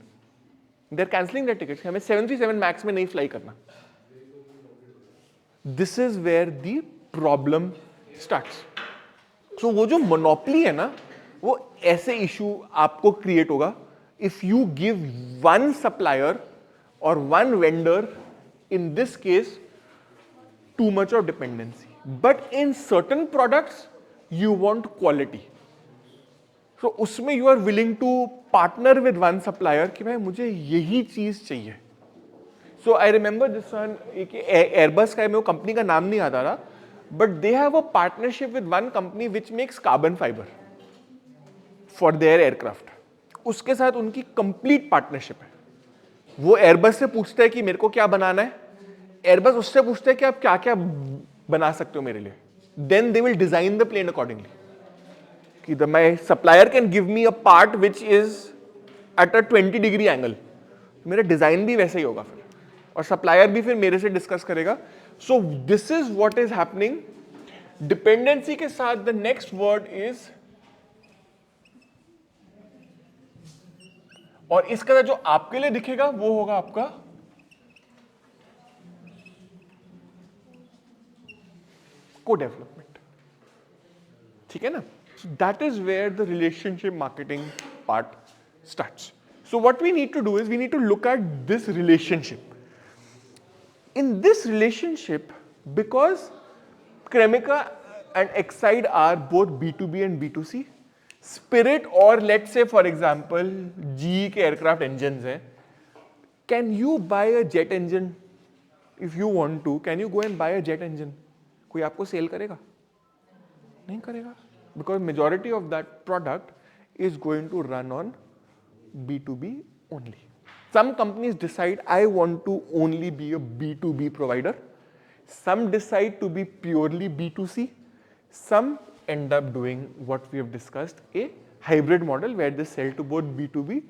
They're cancelling their tickets. हमें 737 MAX में नहीं fly करना. This is where the problem starts. So वो जो monopoly है ना, वो ऐसे issue आपको create होगा if you give one supplier or one vendor, in this case, too much of dependency. But in certain products, you want quality. So उसमें you are willing to partner with one supplier कि भाई मुझे यही चीज चाहिए. So I remember this one, Airbus का, मैं वो कंपनी का नाम नहीं याद आ रहा, but they have a partnership with one company which makes carbon fiber for their aircraft. उसके साथ उनकी complete partnership है. वो Airbus से पूछता है कि मेरे को क्या बनाना है, Airbus उससे पूछता है कि आप क्या क्या बना सकते हो मेरे लिए. Then they will design the plane accordingly. कि my supplier can give me a part which is at a 20-degree angle. मेरा डिजाइन भी वैसे ही होगा फिर, और सप्लायर भी फिर मेरे से डिस्कस करेगा. So this is what is happening. Dependency के साथ द नेक्स्ट वर्ड इज, और इसका जो आपके लिए दिखेगा वो होगा आपका को डेवलपमेंट. ठीक है ना? That is where the relationship marketing part starts. So what we need to do is we need to look at this relationship. In this relationship, because Cremica and Exide are both B2B and B2C. Spirit or let's say for example GE के aircraft engines हैं. Can you buy a jet engine if you want to? Can you go and buy a jet engine? कोई आपको cell करेगा? नहीं करेगा. Because majority of that product is going to run on B2B only. Some companies decide I want to only be a B2B provider. Some decide to be purely B2C. Some end up doing what we have discussed, a hybrid model where they sell to both B2B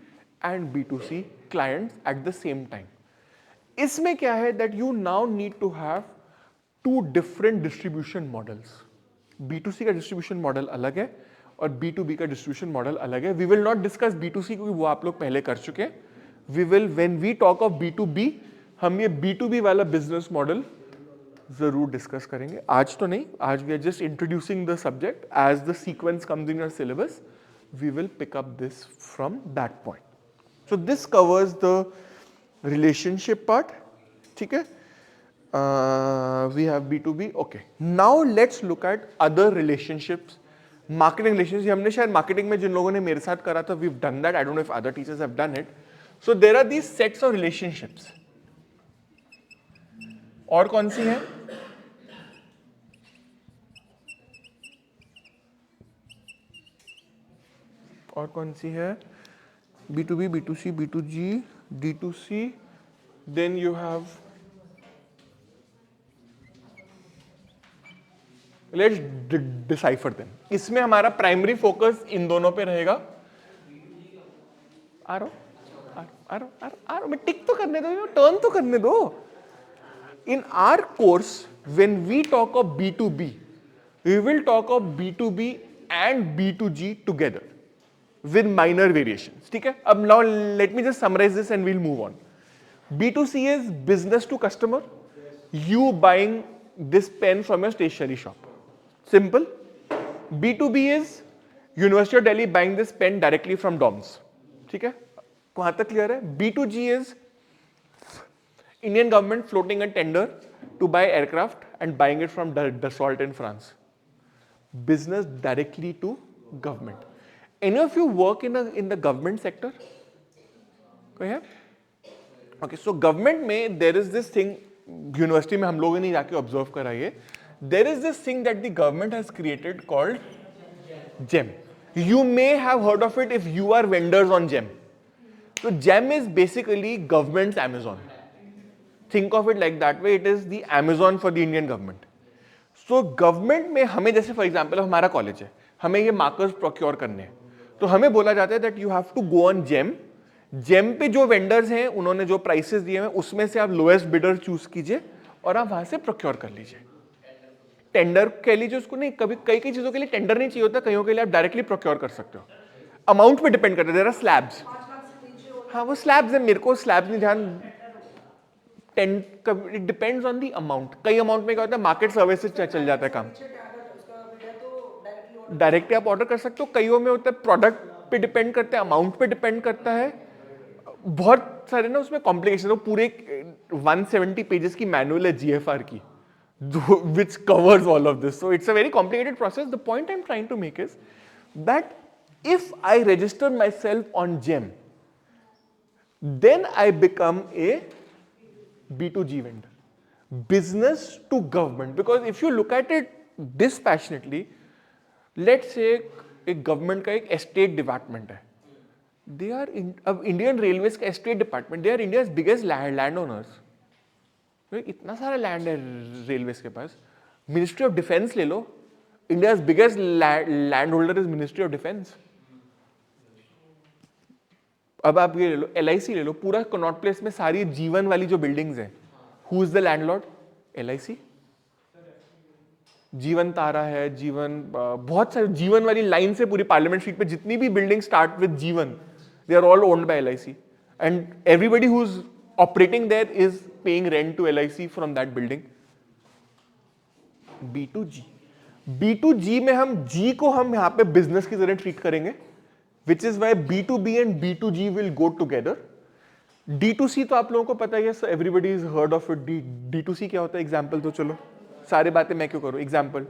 and B2C clients at the same time. इसमें क्या है that you now need to have two different distribution models. B2C का distribution model अलग है और B2B का distribution model अलग है. We will not discuss B2C क्योंकि वो आप लोग पहले कर चुके हैं. We will, when we talk of B2B, हम ये B2B वाला business model जरूर डिस्कस करेंगे. आज तो नहीं, आज we are just introducing the subject. As the sequence comes in your syllabus we will pick up this from that point. So this covers the relationship part. ठीक है, we have B2B. Okay, now let's look at other relationships. Marketing relationship हमने शायद marketing में जिन लोगों ने मेरे साथ करा था, we have done that. I don't know if other teachers have done it. So there are these sets of relationships. और कौन सी है? और कौन सी है? B2B, B2C, B2G, D2C. Then you have, let's decipher them. इसमें हमारा प्राइमरी फोकस इन दोनों पे रहेगा. आ रहा मैं टिक तो करने दो, टर्न तो करने दो. In our course, when we talk of B2B, we will talk of B2B and B2G together with minor variations. ठीक है? अब now let me just summarize this and we'll move on. B2C is business to customer. You buying this pen from your stationery shop. Simple. B2B is University of Delhi buying this pen directly from DOMS. ठीक है? वहां तक clear है? B2G is Indian government floating a tender to buy aircraft and buying it from Dassault in France. Business directly to government. Any of you work in the government sector? कोई है? Okay, so government में there is this thing, university में हम लोगों ने जाके observe करा ये. There is this thing that the government has created called GEM. You may have heard of it if you are vendors on GEM. So GEM is basically government's Amazon. Think of it like that way. It is the Amazon for the Indian government. So government में हमें जैसे for example हमारा college है, हमें ये markers procure करने हैं, तो हमें बोला जाता है that you have to go on GEM. GEM पे जो vendors हैं उन्होंने जो prices दिए हैं उसमें से आप lowest bidder choose कीजिए और आप वहां से procure कर लीजिए. टेंडर कह लीजिए उसको. नहीं, कभी कई चीजों के लिए टेंडर नहीं चाहिए होता, कईयों के लिए आप डायरेक्टली प्रोक्योर कर सकते हो. अमाउंट पे डिपेंड करता है. There are slabs. हाँ, वो स्लैब्स है. मेरे को स्लैब्स नहीं ध्यान. It depends on the amount. कई अमाउंट में क्या होता है मार्केट सर्वे से चल जाता है काम. डायरेक्टली आप ऑर्डर कर सकते हो. कईयों में होता है प्रोडक्ट पे डिपेंड करता है, अमाउंट पे डिपेंड करता है. बहुत सारे ना उसमें कॉम्प्लिकेशन. तो पूरे 170 पेजेस की मैनुअल है GFR की, which covers all of this. So it's a very complicated process. The point I'm trying to make is that if I register myself on GEM, then I become a B2G vendor, business to government. Because if you look at it dispassionately, let's say एक government का एक estate department है. They are Indian Railways का estate department. They are India's biggest landowners. इतना सारा land है railways के पास. Ministry of defence ले लो. India's biggest land holder is ministry of defence. अब आप ये ले लो, LIC ले लो. पूरा कनॉट प्लेस में सारी जीवन वाली जो बिल्डिंग्स हैं, who is the landlord? LIC. जीवन तारा है, जीवन, बहुत सारी जीवन वाली लाइन से पूरी पार्लियामेंट स्ट्रीट पे जितनी भी building start with Jeevan, they are all owned by LIC. And everybody who is operating there is paying rent to LIC from that building. B2G. B2G में हम G को हम यहाँ पे बिजनेस की तरह ट्रीट करेंगे, which is why B2B and B2G will go together. D2C तो आप लोगों को पता ही है, everybody has heard of it. D2C क्या होता है? एग्जाम्पल तो चलो सारी बातें मैं क्यों करूं? एग्जाम्पल,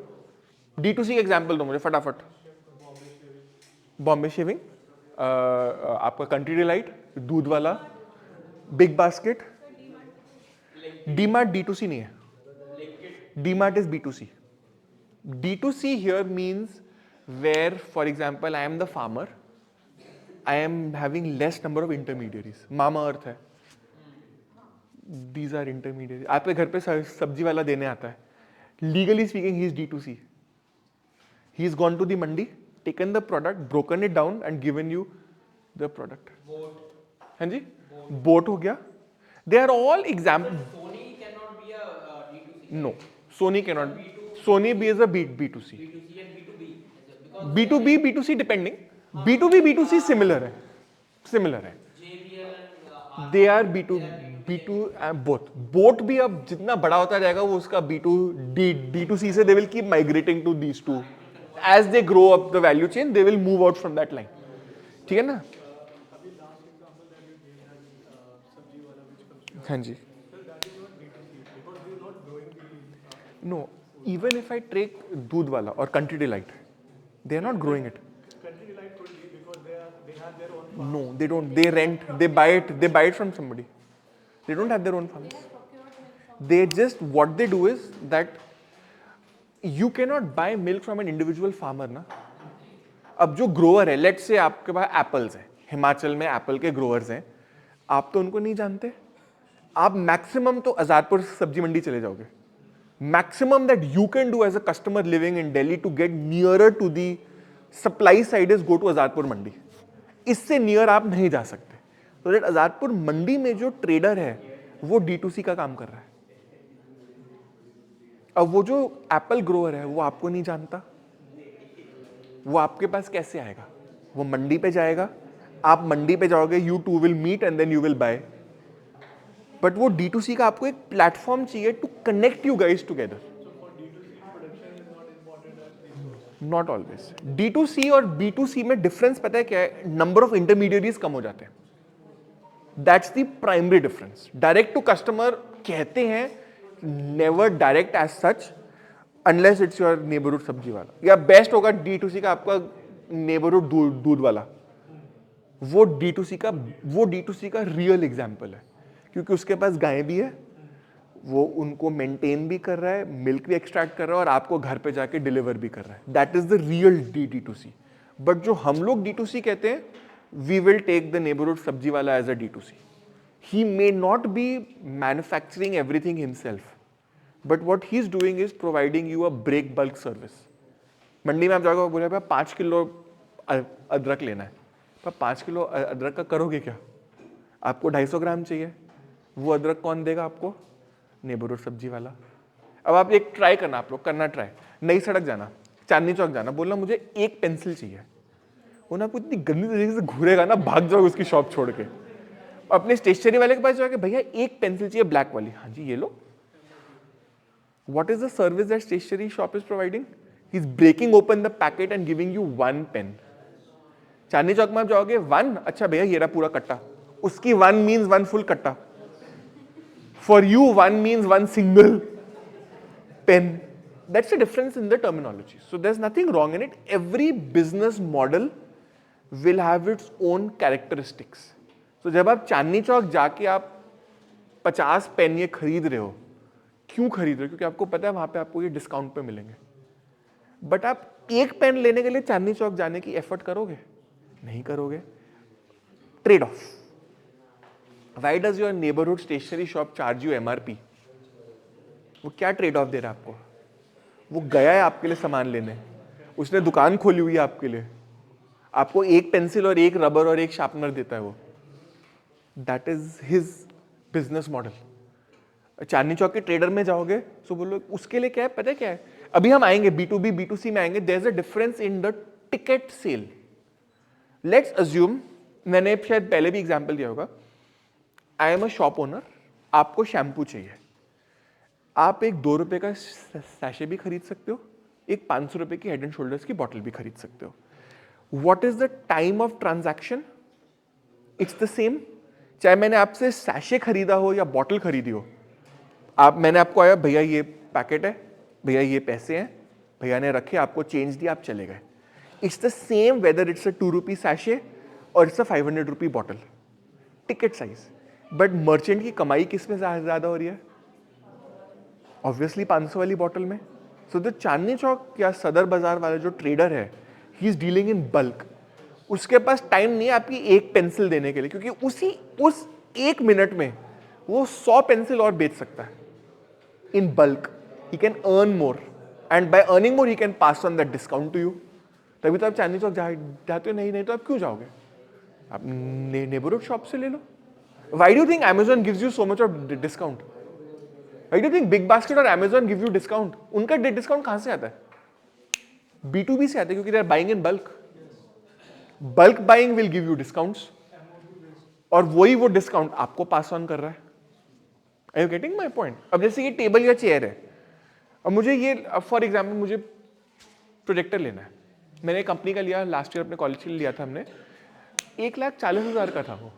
D2C का एग्जाम्पल दो मुझे फटाफट। बॉम्बे शेविंग, आपका कंट्री डिलाइट, दूध वाला, बिग बास्केट। डीमार्ट D2C नहीं है, DMart is B2C. D2C here means where, for example, I am the farmer, I am having less number of intermediaries. मामा अर्थ है, these are intermediaries. आपके घर पे सब्जी वाला देने आता है, legally speaking he is D2C. He has gone to the mandi, taken the product, broken it down and given you the product. हाँ जी, बोट हो गया. They are all examples. Sony cannot be a D2C. No, Sony cannot. Sony is a B2C. B2C and B2B. Because B2B, B2C depending. B2B, B2C similar है, similar है. JBL and They are B2 both. Boat भी अब जितना बड़ा होता जाएगा वो उसका D2C से they will keep migrating to these two. As they grow up the value chain, they will move out from that line. ठीक है ना? अभी last example that you gave that sabzi वाला व्हिच कम्स हाँ जी. Sir that is not B2C because you are not growing the No, even if I take दूध वाला or country delight, they are not growing it. country delight could be because they have their own farm. No, they don't. They rent. They buy it from somebody. They don't have their own farms. They just, what they do is that you cannot buy milk from an individual farmer ना. अब जो grower है, let's say आपके पास apples हैं, हिमाचल में Apple के growers हैं, आप तो उनको नहीं जानते. आप मैक्सिमम तो आजादपुर सब्जी मंडी चले जाओगे. Maximum that you can do as a customer living in Delhi to get nearer to the supply side is go to Azadpur Mandi. इससे नियर आप नहीं जा सकते. तो दैट आजादपुर मंडी में जो ट्रेडर है वो D2C का काम कर रहा है. अब वो जो एप्पल ग्रोअर है वो आपको नहीं जानता, वो आपके पास कैसे आएगा? वो मंडी पे जाएगा, आप मंडी पे जाओगे, you two will meet and then you will buy. But वो D2C का आपको एक प्लेटफॉर्म चाहिए to connect you guys together. Not always. D2C और B2C में डिफरेंस पता है क्या है? नंबर ऑफ इंटरमीडिएटरीज कम हो जाते हैं. That's the primary difference. Direct to customer कहते हैं, never direct as such unless it's your neighbourhood sabzi वाला, या बेस्ट होगा D2C का आपका नेबरहुड दूध वाला. वो D2C का रियल एग्जाम्पल है, क्योंकि उसके पास गायें भी है, वो उनको मेंटेन भी कर रहा है, मिल्क भी एक्सट्रैक्ट कर रहा है और आपको घर पे जाके डिलीवर भी कर रहा है. That is the real D2C. But जो हम लोग D2C कहते हैं, we will take the neighbourhood sabzi वाला as a D2C. He may not be manufacturing everything himself, but what he's doing is providing you a break bulk service. मंडी में आप जाओगे, बोले 5 किलो अदरक लेना है, पर 5 किलो अदरक का करोगे क्या? आपको 250 ग्राम चाहिए. वो अदरक कौन देगा आपको? नेबरहुड सब्जी वाला. अब आप एक ट्राई करना, आप लोग करना ट्राई. नई सड़क जाना, चांदनी चौक जाना, बोलना मुझे एक पेंसिल चाहिए. वो ना आपको इतनी गंदी तरीके से घूरेगा ना, भाग जाओगे उसकी शॉप छोड़ के. अपने स्टेशनरी वाले के पास जाके, भैया एक पेंसिल चाहिए ब्लैक वाली. हाँ जी ये लो. What is the service that stationery shop is providing? He is breaking open the packet and giving you 1 pen. Chandni Chowk में आप जाओगे, 1, अच्छा भैया ये रहा पूरा कट्टा. उसकी 1 मीन्स 1 फुल कट्टा. For you 1 means 1 single pen. That's the difference in the terminology. So there's nothing wrong in it. Every business model will have its own characteristics. तो जब आप चांदनी चौक जाके आप 50 पेन ये खरीद रहे हो, क्यों खरीद रहे हो? क्योंकि आपको पता है वहां पे आपको ये डिस्काउंट पे मिलेंगे. बट आप एक पेन लेने के लिए चांदनी चौक जाने की एफर्ट करोगे? नहीं करोगे. Trade off. Why does your neighbourhood stationery shop charge you MRP? वो क्या ट्रेड ऑफ दे रहा है आपको? वो गया है आपके लिए सामान लेने, उसने दुकान खोली हुई है आपके लिए, आपको एक पेंसिल और एक रबर और एक शार्पनर देता है वो. That is his business model. Chandni Chowk के ट्रेडर में जाओगे तो बोलो उसके लिए क्या है, पता है क्या है? अभी हम आएंगे B2B B2C में आएंगे. There is a difference in the ticket sale. Let's assume, मैंने शायद पहले भी एग्जांपल दिया होगा, I am a shop owner, आपको शैम्पू चाहिए. आप एक 2 रुपए का सैशे भी खरीद सकते हो, एक 500 रुपए की हेड एंड शोल्डर्स की बॉटल भी खरीद सकते हो. What is the time of transaction? It's the same. चाहे मैंने आपसे सैशे खरीदा हो या बॉटल खरीदी हो, मैंने आपको आया, भैया ये पैकेट है, भैया ये पैसे हैं, भैया ने रखे, आपको चेंज दिया, आप चले गए. It's the same whether it's a 2 rupee sachet और it's a 500 rupee bottle. Ticket size. But merchant की कमाई किस में ज्यादा हो रही है? ऑब्वियसली 500 वाली बॉटल में. सो द चांदनी चौक या सदर बाजार वाला जो ट्रेडर है, he is dealing in bulk. उसके पास टाइम नहीं है आपकी एक पेंसिल देने के लिए, क्योंकि उस एक मिनट में वो 100 पेंसिल और बेच सकता है in bulk. He can earn more and by earning more he can pass on that discount to you. तभी तो आप चांदनी चौक जाते हो. नहीं तो आप क्यों जाओगे? आप नेबरहुड शॉप से ले लो. Why do you think Amazon gives you so much of discount? Why do you think Big Basket और Amazon give you discount? उनका डिस्काउंट कहां से आता है? B2B से आता है, क्योंकि they are buying in bulk. Bulk buying will give you discounts. और वही वो डिस्काउंट आपको पास ऑन कर रहा है. Are you getting my point? अब जैसे ये टेबल या चेयर है, अब मुझे ये फॉर एग्जाम्पल मुझे प्रोजेक्टर लेना है. मैंने कंपनी का लिया, लास्ट ईयर अपने कॉलेज के लिए लिया था हमने. 1,40,000 का था वो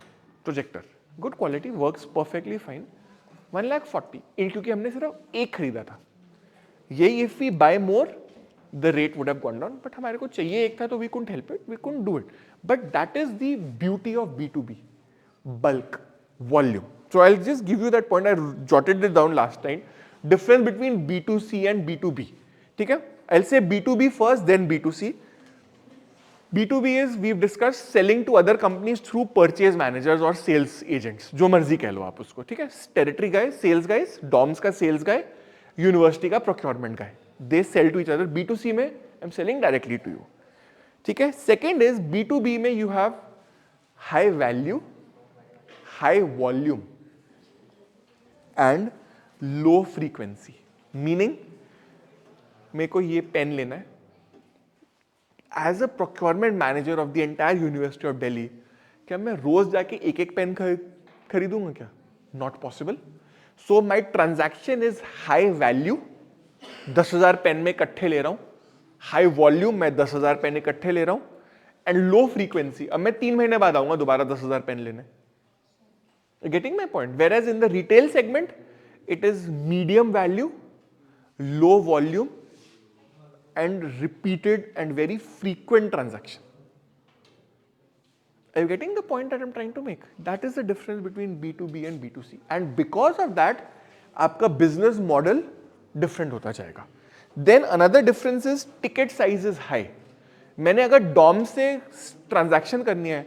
projector. Good quality, works perfectly fine. 1,40,000 क्योंकि हमने सिर्फ एक खरीदा था. ये if we buy more the rate would have gone down, but हमारे को चाहिए एक था तो we couldn't help it, we couldn't do it. But that is the beauty of B2B, bulk, volume. So I'll just give you that point. I jotted it down last time. Difference between B2C and B2B. ठीक है? I'll say B2B first, then B2C. B2B is, we've discussed, selling to other companies through purchase managers or sales agents. जो मर्जी कह लो आप उसको. ठीक है? Territory guy, sales guys, DOMS का sales guy, university का procurement guy. They sell to each other. B2C में I'm selling directly to you. ठीक है? Second is B2B में you have high value, high volume and low frequency. Meaning, मेरे को ये pen लेना है. As a procurement manager of the entire University of Delhi, क्या मैं रोज जाके एक एक पेन खरीदूंगा क्या? Not possible. So my transaction is high value. 10,000 pen में इकट्ठे ले रहा हूं. High volume, मैं 10,000 पेन इकट्ठे ले रहा हूं. And low frequency. अब मैं 3 महीने बाद आऊंगा दोबारा 10,000 पेन लेने. Getting my point? Whereas in the retail segment, it is medium value, low volume, and repeated and very frequent transaction. Are you getting the point that I'm trying to make? That is the difference between B2B and B2C. And because of that, आपका business model different होता जाएगा. Then another difference is ticket size is high. मैंने अगर DOM से transaction करनी है,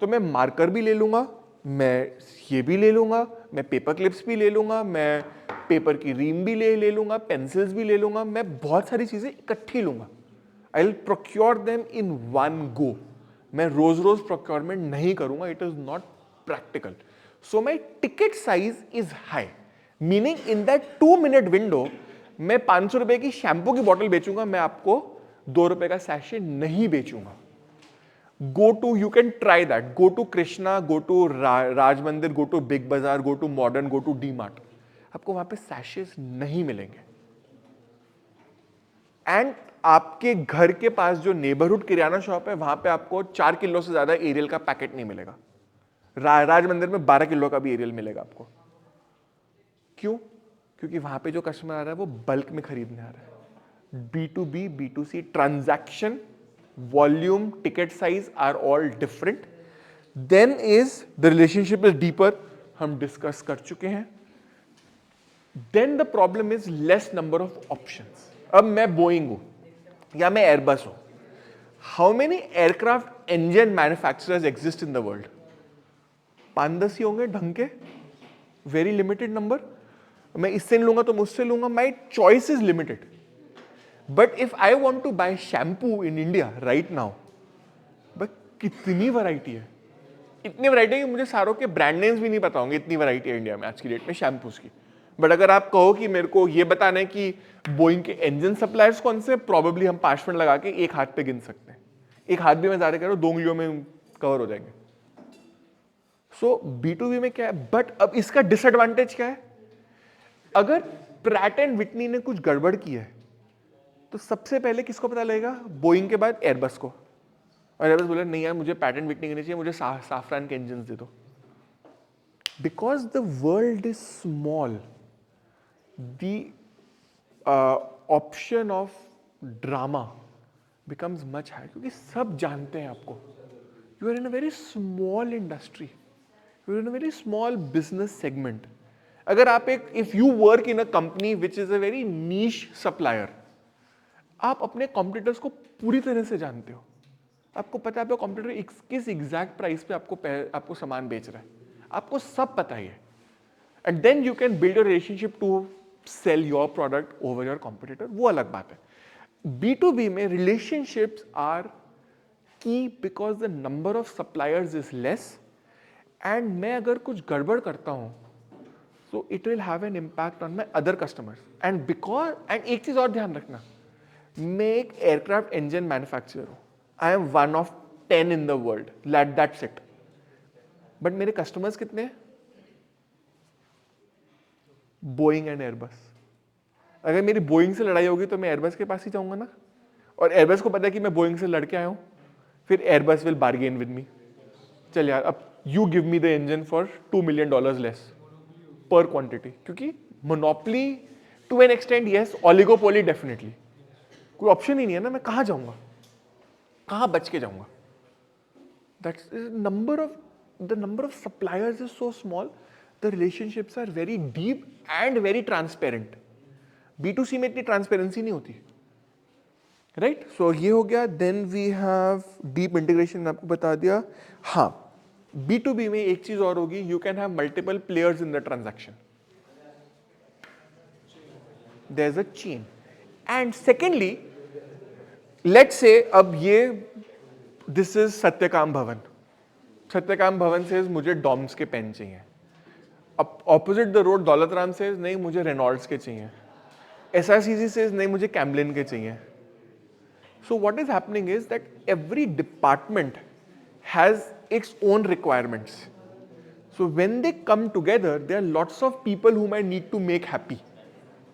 तो मैं marker भी ले लूँगा, मैं ये भी ले लूँगा, मैं paper clips भी ले लूँगा, मैं पेपर की रीम भी ले लूंगा, पेंसिल्स भी ले लूंगा, मैं बहुत सारी चीजें इकट्ठी लूंगा. I will procure them in one go. मैं रोज रोज प्रोक्योरमेंट नहीं करूंगा. It is not practical. So my ticket size is high. Meaning in that 2 minute window मैं 500 रुपए की शैम्पू की बॉटल बेचूंगा, मैं आपको 2 रुपए का सैशे नहीं बेचूंगा. Go to, you can try that. Go to Krishna, go to Raj Mandir, go to Big Bazaar, go to Modern, go to D-Mart. आपको वहां पे सैशेस नहीं मिलेंगे. एंड आपके घर के पास जो नेबरहुड किराना शॉप है, वहां पे आपको 4 किलो से ज्यादा एरियल का पैकेट नहीं मिलेगा. राज मंदिर में 12 किलो का भी एरियल मिलेगा आपको. क्यों? क्योंकि वहां पे जो कस्टमर आ रहा है वो बल्क में खरीदने आ रहा है. B2B, B2C transaction, volume, ticket size are all different. Then is the relationship is deeper. हम डिस्कस कर चुके हैं. Then the problem is less number of options. अब मैं बोइंग हूं या मैं एयरबस हूं. How many aircraft engine manufacturers exist in the world? 5-10 ही होंगे ढंग के. Very limited number. मैं इससे नहीं लूंगा तो मुझसे लूंगा. My choice is limited. But if I want to buy shampoo in India right now, but कितनी वैरायटी है. इतनी वैरायटी है कि मुझे सारों के ब्रांड नेम्स भी नहीं पता होंगे. इतनी वैरायटी है इंडिया में आज की डेट में शैम्पूज की. बट अगर आप कहो कि मेरे को ये बताना है कि बोइंग के इंजन सप्लायर्स कौन से, प्रोबेबली हम 5 मिनट लगा के एक हाथ पे गिन सकते हैं. एक हाथ भी मैं ज्यादा कह रहा हूं, 2 उंगलियों में कवर हो जाएंगे. सो B2B में क्या है. बट अब इसका डिसएडवांटेज क्या है. अगर प्रैट एंड विटनी ने कुछ गड़बड़ की है तो सबसे पहले किसको पता लगेगा? बोइंग के बाद एयरबस को. और एयरबस बोले नहीं यार मुझे पैटेंट विटनी करनी चाहिए, मुझे साफरान के इंजन दे दो. Because the world is small, the option of drama becomes much higher, क्योंकि सब जानते हैं आपको. You are in a very small industry, you are in a very small business segment. अगर आप if you work in a company which is a very niche supplier, आप अपने competitors को पूरी तरह से जानते हो. आपको पता है आपका कॉम्पिटिटर किस एग्जैक्ट प्राइस पे आपको सामान बेच रहा है, आपको सब पता ही है. And then you can build your relationship to sell your product over your competitor, वो अलग बात है. B2B में relationships are key because the number of suppliers is less, and मैं अगर कुछ गड़बड़ करता हूँ so it will have an impact on my other customers. And एक चीज और ध्यान रखना, मैं एक एयरक्राफ्ट इंजन मैन्युफैक्चरर हूँ. I am one of 10 in the world, that's it. But मेरे कस्टमर्स कितने हैं? Boeing and Airbus. अगर मेरी बोइंग से लड़ाई होगी तो मैं एयरबस के पास ही जाऊंगा ना, और एयरबस को पता है कि मैं बोइंग से लड़के आया हूं, फिर Airbus will bargain with me. चल यार, अब you give me the engine for $2 million less पर क्वांटिटी, क्योंकि monopoly to an extend yes, oligopoly definitely. कोई ऑप्शन ही नहीं है ना, मैं कहाँ जाऊंगा, कहाँ बच के जाऊंगा. That's the number of suppliers is so small, the relationships are very deep and very transparent. B2C में इतनी ट्रांसपेरेंसी नहीं होती, राइट. सो ये हो गया. Then we have deep integration, आपको बता दिया. हाँ, B2B में एक चीज और होगी, you can have multiple players in the transaction. There is a chain. And secondly, let's say अब ये दिस इज सत्यकाम भवन. सत्यकाम भवन से मुझे डॉम्स के पेन चाहिए. अब opposite the road Daulat Ram से नहीं, मुझे रेनॉल्ड्स के चाहिए. SRCC से नहीं, मुझे कैम्बलिन के चाहिए. So what is happening is that every department has its own requirements. So when they come together, there are lots of people whom I need to make happy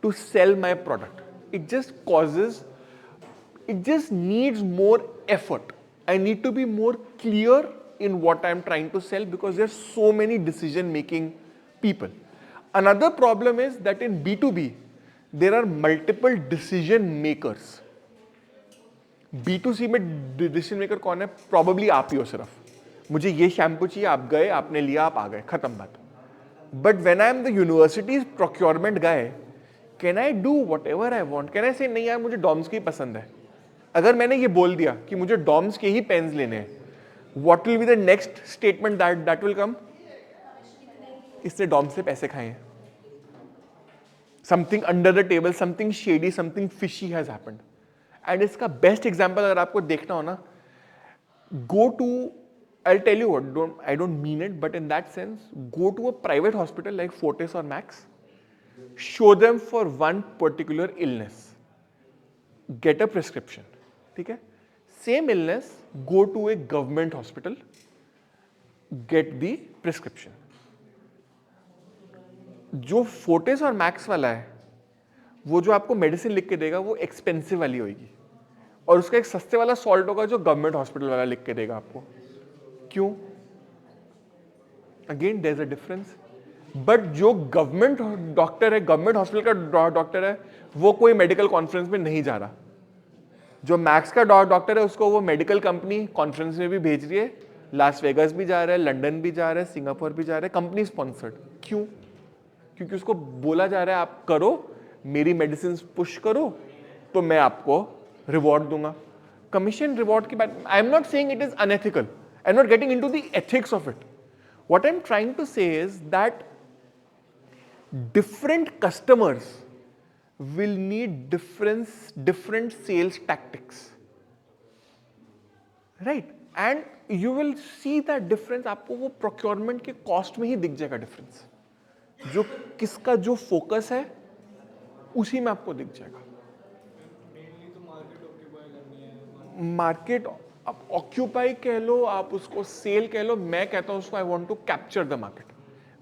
to sell my product. It just needs more effort. I need to be more clear in what I'm trying to sell because there are so many decision-making people. Another problem is that in B2B, there are multiple decision makers. B2C में decision maker कौन है? Probably आप ही हो. सिर्फ मुझे ये shampoo चाहिए, आप गए, आपने लिया, आप आ गए, खत्म बात. But when I am the universities procurement guy, can I do what ever I want? Can I से नहीं यार मुझे डॉम्स की ही पसंद है. अगर मैंने ये बोल दिया कि मुझे डॉम्स के ही पेन्स लेने हैं, what will be the next statement that will come? इसने डॉम्स से पैसे खाए हैं. Something under the table, something shady, something fishy has happened. And इसका बेस्ट एग्जाम्पल अगर आपको देखना हो ना, go to, I'll tell you what, I don't mean it, but in that sense, go to a private hospital like Fortis or Max, show them for one particular illness, get a prescription, ठीक है? Same illness, go to a government hospital, get the prescription. जो Fortis और Max वाला है, वो जो आपको medicine लिख के देगा वो एक्सपेंसिव वाली होगी, और उसका एक सस्ते वाला सॉल्ट होगा जो गवर्नमेंट हॉस्पिटल वाला लिख के देगा आपको. क्यों? Again there is a difference. But जो गवर्नमेंट डॉक्टर है, गवर्नमेंट हॉस्पिटल का डॉक्टर है, वो कोई मेडिकल कॉन्फ्रेंस में नहीं जा रहा. जो मैक्स का डॉक्टर है उसको वो मेडिकल कंपनी कॉन्फ्रेंस में भी भेज रही है, लास वेगास भी जा रहा है, लंदन भी जा रहा है, सिंगापुर भी जा रहा है, कंपनी स्पॉन्सर्ड. क्यों? क्योंकि उसको बोला जा रहा है आप करो, मेरी मेडिसिन पुश करो तो मैं आपको रिवॉर्ड दूंगा. कमीशन रिवॉर्ड की बात, आई am not saying it is unethical. I'm not getting into the ethics of it. What I'm trying to say is that different customers will need different sales tactics, right? And you will see that difference. आपको वो procurement के cost में ही दिख जाएगा difference. जो किसका जो focus है उसी में आपको दिख जाएगा. मेनली तो मार्केट ऑक्यूपाई करनी है. मार्केट आप ऑक्यूपाई कह लो, आप उसको सेल कह लो, मैं कहता हूं उसको I want to capture the market.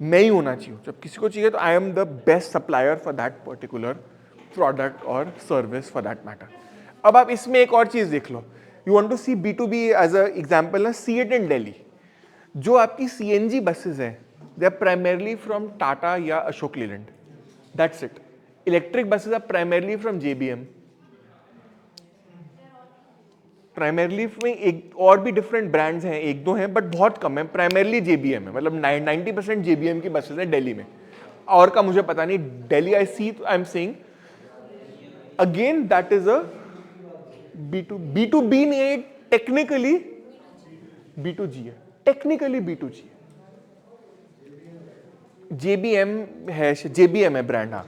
मैं ही होना चाहिए. जब किसी को चाहिए तो I am the best supplier for that particular product और सर्विस फॉर दैट मैटर. अब आप इसमें एक और चीज देख लो. You want to see B2B as a example, see it in Delhi. जो आपकी CNG बसेस हैं, they are primarily from Tata या Ashok Leyland. That's it. Electric buses are primarily from JBM. Primarily में एक और भी डिफरेंट ब्रांड्स हैं, एक दो हैं बट बहुत कम है. प्राइमरली JBM है, मतलब 90% JBM की बसेस हैं दिल्ली में. और का मुझे पता नहीं. Delhi I see, I am saying again that is a B2B नहीं है, टेक्निकली B2G है, टेक्निकली B2G है. JBM है ब्रांड. हाँ,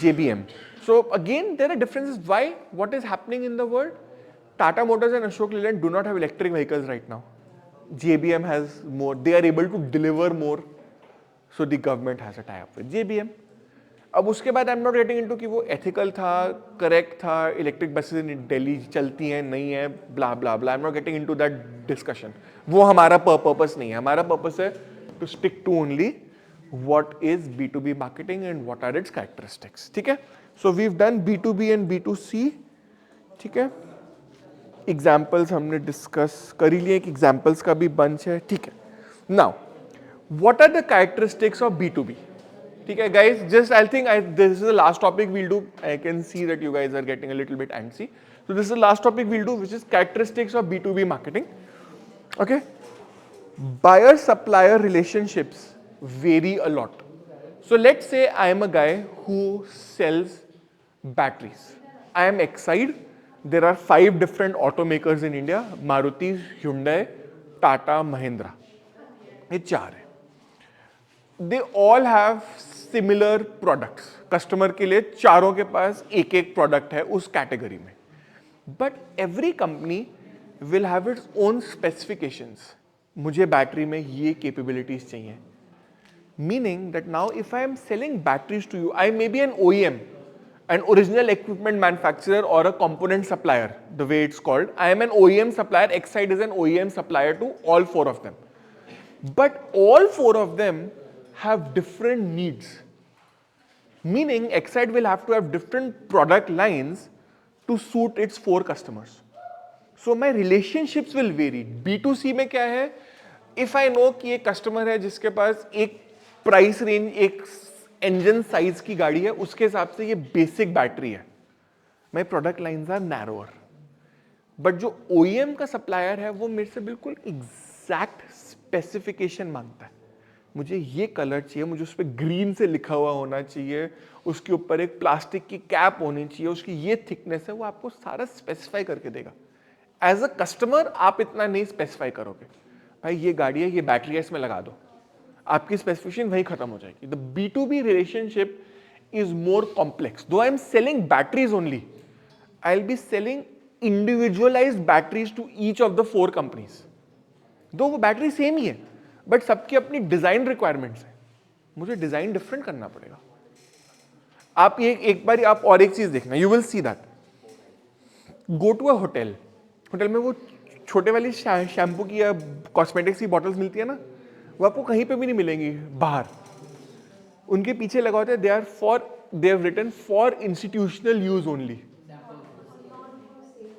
JBM. So again there are differences. Why? What is happening in the world? Tata Motors and Ashok Leyland do not have electric vehicles right now. JBM has more. They are able to deliver more. So the government has a tie-up with JBM. अब उसके बाद आई am not getting into कि वो ethical था, correct था, electric buses इन दिल्ली चलती हैं नहीं है, blah blah blah. I am not getting into that discussion. वो हमारा पर्पस नहीं है. हमारा पर्पस है to stick to only what is B2B marketing and what are its characteristics. ठीक है. So we've done B2B and B2C. ठीक है. Examples हमने discuss कर ही लिए, examples का भी bunch है. ठीक है. Now, what are the characteristics of B2B? ठीक है guys, just I think this is the last topic we'll do. I can see that you guys are getting a little bit antsy. So this is the last topic we'll do, which is characteristics of B2B marketing. Okay. Buyer-supplier relationships vary a lot. So let's say I am a guy who sells batteries. I am Exide. There are 5 different automakers in India: Maruti, Hyundai, Tata, Mahindra. ये 4 है. They all have similar products. Customer के लिए चारों के पास एक एक product है उस category में. But every company will have its own specifications. मुझे बैटरी में ये capabilities चाहिए. Meaning that now if I am selling batteries to you, I may be an OEM, an original equipment manufacturer or a component supplier, the way it's called. I am an OEM supplier. Exide is an OEM supplier to all 4 of them. But all 4 of them have different needs. Meaning Exide will have to have different product lines to suit its 4 customers. So my relationships will vary. B2C में क्या है? If I know कि एक customer है जिसके पास एक price range, एक इंजन साइज की गाड़ी है, उसके हिसाब से ये बेसिक बैटरी है, my product lines are narrower. But जो OEM का सप्लायर है वो मेरे से बिल्कुल एग्जैक्ट स्पेसिफिकेशन मांगता है. मुझे ये कलर चाहिए, मुझे उस पर ग्रीन से लिखा हुआ होना चाहिए, उसके ऊपर एक प्लास्टिक की कैप होनी चाहिए, उसकी ये थिकनेस है, वो आपको सारा स्पेसिफाई करके देगा. एज अ कस्टमर आप इतना नहीं स्पेसिफाई करोगे. भाई ये गाड़ी है, ये बैटरी है, इसमें लगा दो. आपकी स्पेसिफिकेशन वहीं खत्म हो जाएगी. The B2B relationship is more complex. Though I am selling batteries only, I will be selling individualised batteries to each of the 4 companies. दो वो बैटरी सेम ही है बट सबकी अपनी डिजाइन रिक्वायरमेंट्स है. मुझे डिजाइन डिफरेंट करना पड़ेगा. आप ये एक बार आप और एक चीज देखना, you will see that. Go to a hotel. Hotel में वो छोटे वाली शैम्पू की या कॉस्मेटिक्स की बॉटल्स मिलती है ना, वो आपको कहीं पे भी नहीं मिलेंगी बाहर. उनके पीछे लगा होता है they have written for institutional use only,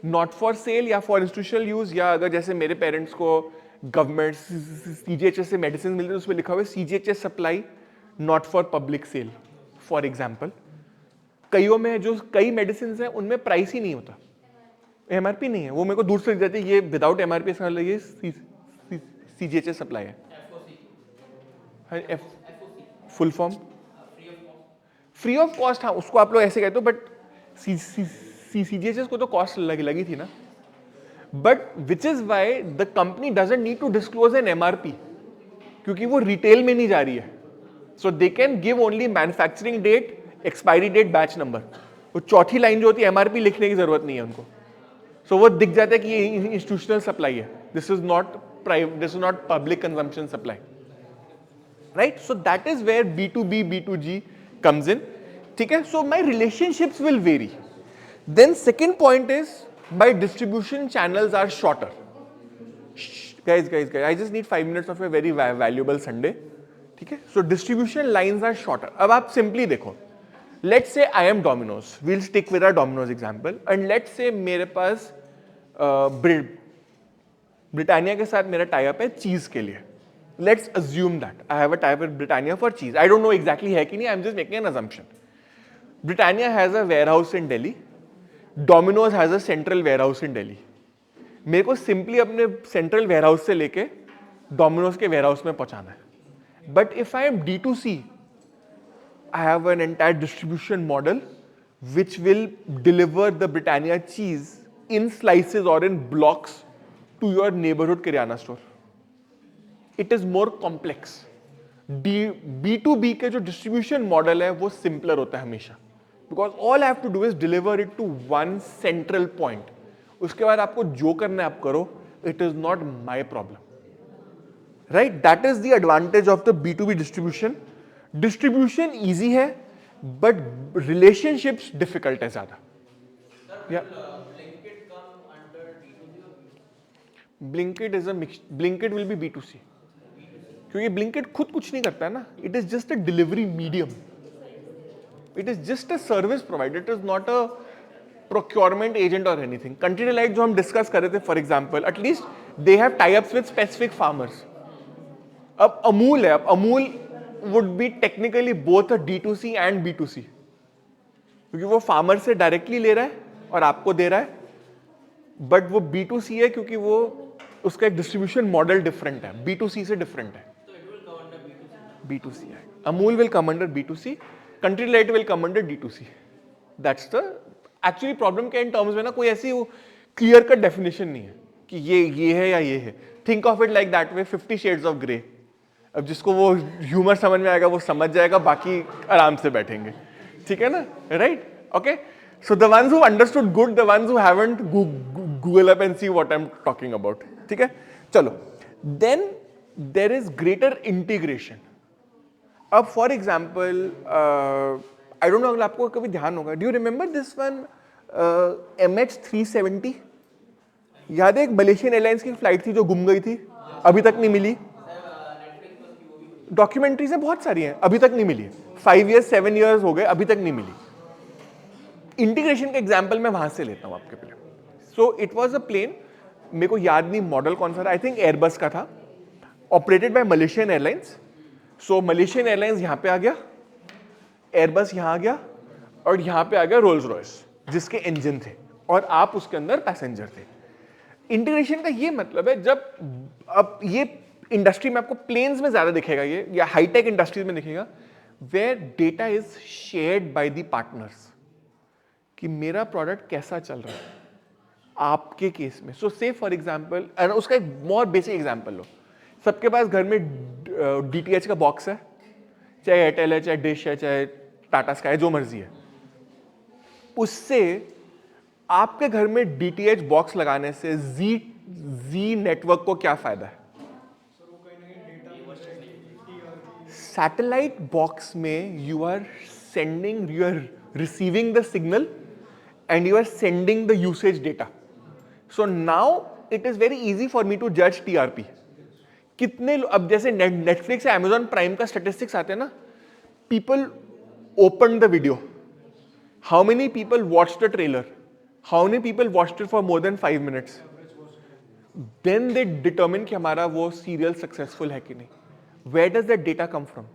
not for sale या फॉर इंस्टीट्यूशनल यूज. या अगर जैसे मेरे पेरेंट्स को गवर्नमेंट CGHS से मेडिसिन मिलती है, उसमें लिखा हुआ है CGHS supply, not for public sale. For example, कईयों में जो कई मेडिसिन हैं उनमें प्राइस ही नहीं होता, MRP नहीं है. वो मेरे को दूर से दिख जाती है, ये विदाउट MRP इसका मतलब ये CGHS सप्लाई है. Full form free of cost. हाँ, उसको आप लोग ऐसे कहते हो, बट CGHS को तो कॉस्ट लगी थी ना. But which is why the company doesn't need to disclose an MRP, क्योंकि वो रिटेल में नहीं जा रही है. So they can give only manufacturing date, expiry date, batch number. वो चौथी लाइन जो होती है MRP लिखने की जरूरत नहीं है उनको. सो वो दिख जाता है कि ये इंस्टीट्यूशनल सप्लाई है, this is not public consumption supply. Right? So that is where B2B, B2G comes in. ठीक है? So my relationships will vary. Then second point is my distribution channels are shorter. Guys, I just need 5 minutes of a very valuable Sunday. ठीक है? So distribution lines are shorter. अब आप simply देखो. Let's say I am Domino's. We'll stick with our Domino's example. And let's say मेरे पास Britannia के साथ मेरा tie up है चीज के लिए. Let's assume that I have a tie with Britannia for cheese. I don't know exactly है कि नहीं, I'm just making an assumption. Britannia has a warehouse in Delhi. Domino's has a central warehouse in Delhi. मेरे को simply अपने central warehouse से लेके Domino's के warehouse में पहुंचाना है. But if I M D2C, I have an entire distribution model which will deliver the Britannia cheese in slices or in blocks to your neighborhood Kiryana store. It is more complex. B2B के जो distribution model है वो simpler होता है हमेशा. Because all I have to do is deliver it to one central point. उसके बाद आपको जो करना है आप करो. It is not my problem. Right? That is the advantage of the B2B distribution. Distribution easy है, but relationships difficult है ज़्यादा. Yeah. Blinkit come under D2C or Blinkit is a mix. Blinkit will be B2C. क्योंकि Blinkit खुद कुछ नहीं करता है ना. It is just a delivery medium. It is just a service provider. It is not a procurement agent or anything. Country Delight जो हम discuss कर रहे थे, for example, at least they have tie-ups with specific farmers. अब अमूल है, अब Amul would be technically both a D2C and B2C. क्योंकि वो फार्मर से डायरेक्टली ले रहा है और आपको दे रहा है. बट वो B2C है क्योंकि वो उसका एक डिस्ट्रीब्यूशन मॉडल डिफरेंट है. B2C से डिफरेंट है. B2C है. Amul will come under B2C. Country Delight will come under D2C. That's the actually problem के इन टर्म्स में ना कोई ऐसी क्लियर कट डेफिनेशन नहीं है कि ये है या ये है. Think of it like that way 50 shades of grey. अब जिसको वो ह्यूमर समझ में आएगा वो समझ जाएगा, बाकी आराम से बैठेंगे. ठीक है ना? Right? Okay. So the ones who understood good, the ones who haven't Google up and see what I am talking about. ठीक है, चलो. Then there is greater integration. अब for example I don't know अगर आपको कभी ध्यान होगा, do you remember this one MH370? याद है एक मलेशियन एयरलाइंस की फ्लाइट थी जो गुम गई थी, अभी तक नहीं मिली. डॉक्यूमेंट्रीज हैं बहुत सारी हैं, अभी तक नहीं मिली. 5 years 7 years हो गए, अभी तक नहीं मिली. इंटीग्रेशन का एग्जाम्पल मैं वहां से लेता हूं आपके लिए. So it was a plane, मेरे को याद नहीं मॉडल कौन सा था, आई थिंक एयरबस का था, operated by Malaysian airlines. So Malaysian airlines यहां पे आ गया, एयरबस यहां आ गया, और यहां पे आ गया रोल्स रॉयस जिसके इंजन थे और आप उसके अंदर पैसेंजर थे. इंटीग्रेशन का ये मतलब है, जब अब ये इंडस्ट्री में आपको प्लेन्स में ज्यादा दिखेगा ये, या हाईटेक इंडस्ट्रीज में दिखेगा, where data is shared by the partners कि मेरा प्रोडक्ट कैसा चल रहा है आपके केस में. सो से फॉर एग्जांपल, उसका एक मोर बेसिक एग्जांपल लो. सबके पास घर में DTH का बॉक्स है, चाहे एयरटेल है, चाहे डिश है, चाहे टाटा स्काई, जो मर्जी है. उससे आपके घर में DTH बॉक्स लगाने से जी नेटवर्क को क्या फायदा है? सैटेलाइट बॉक्स में you are receiving the signal and you are sending the usage data. So now it is very easy for me to जज TRP. कितने अब जैसे नेटफ्लिक्स या Amazon प्राइम का स्टेटिस्टिक्स आते हैं ना, people opened the video, how many people watched the trailer, how many people watched it for more than 5 minutes, then they determine कि हमारा वो सीरियल सक्सेसफुल है कि नहीं. Where does that data come from?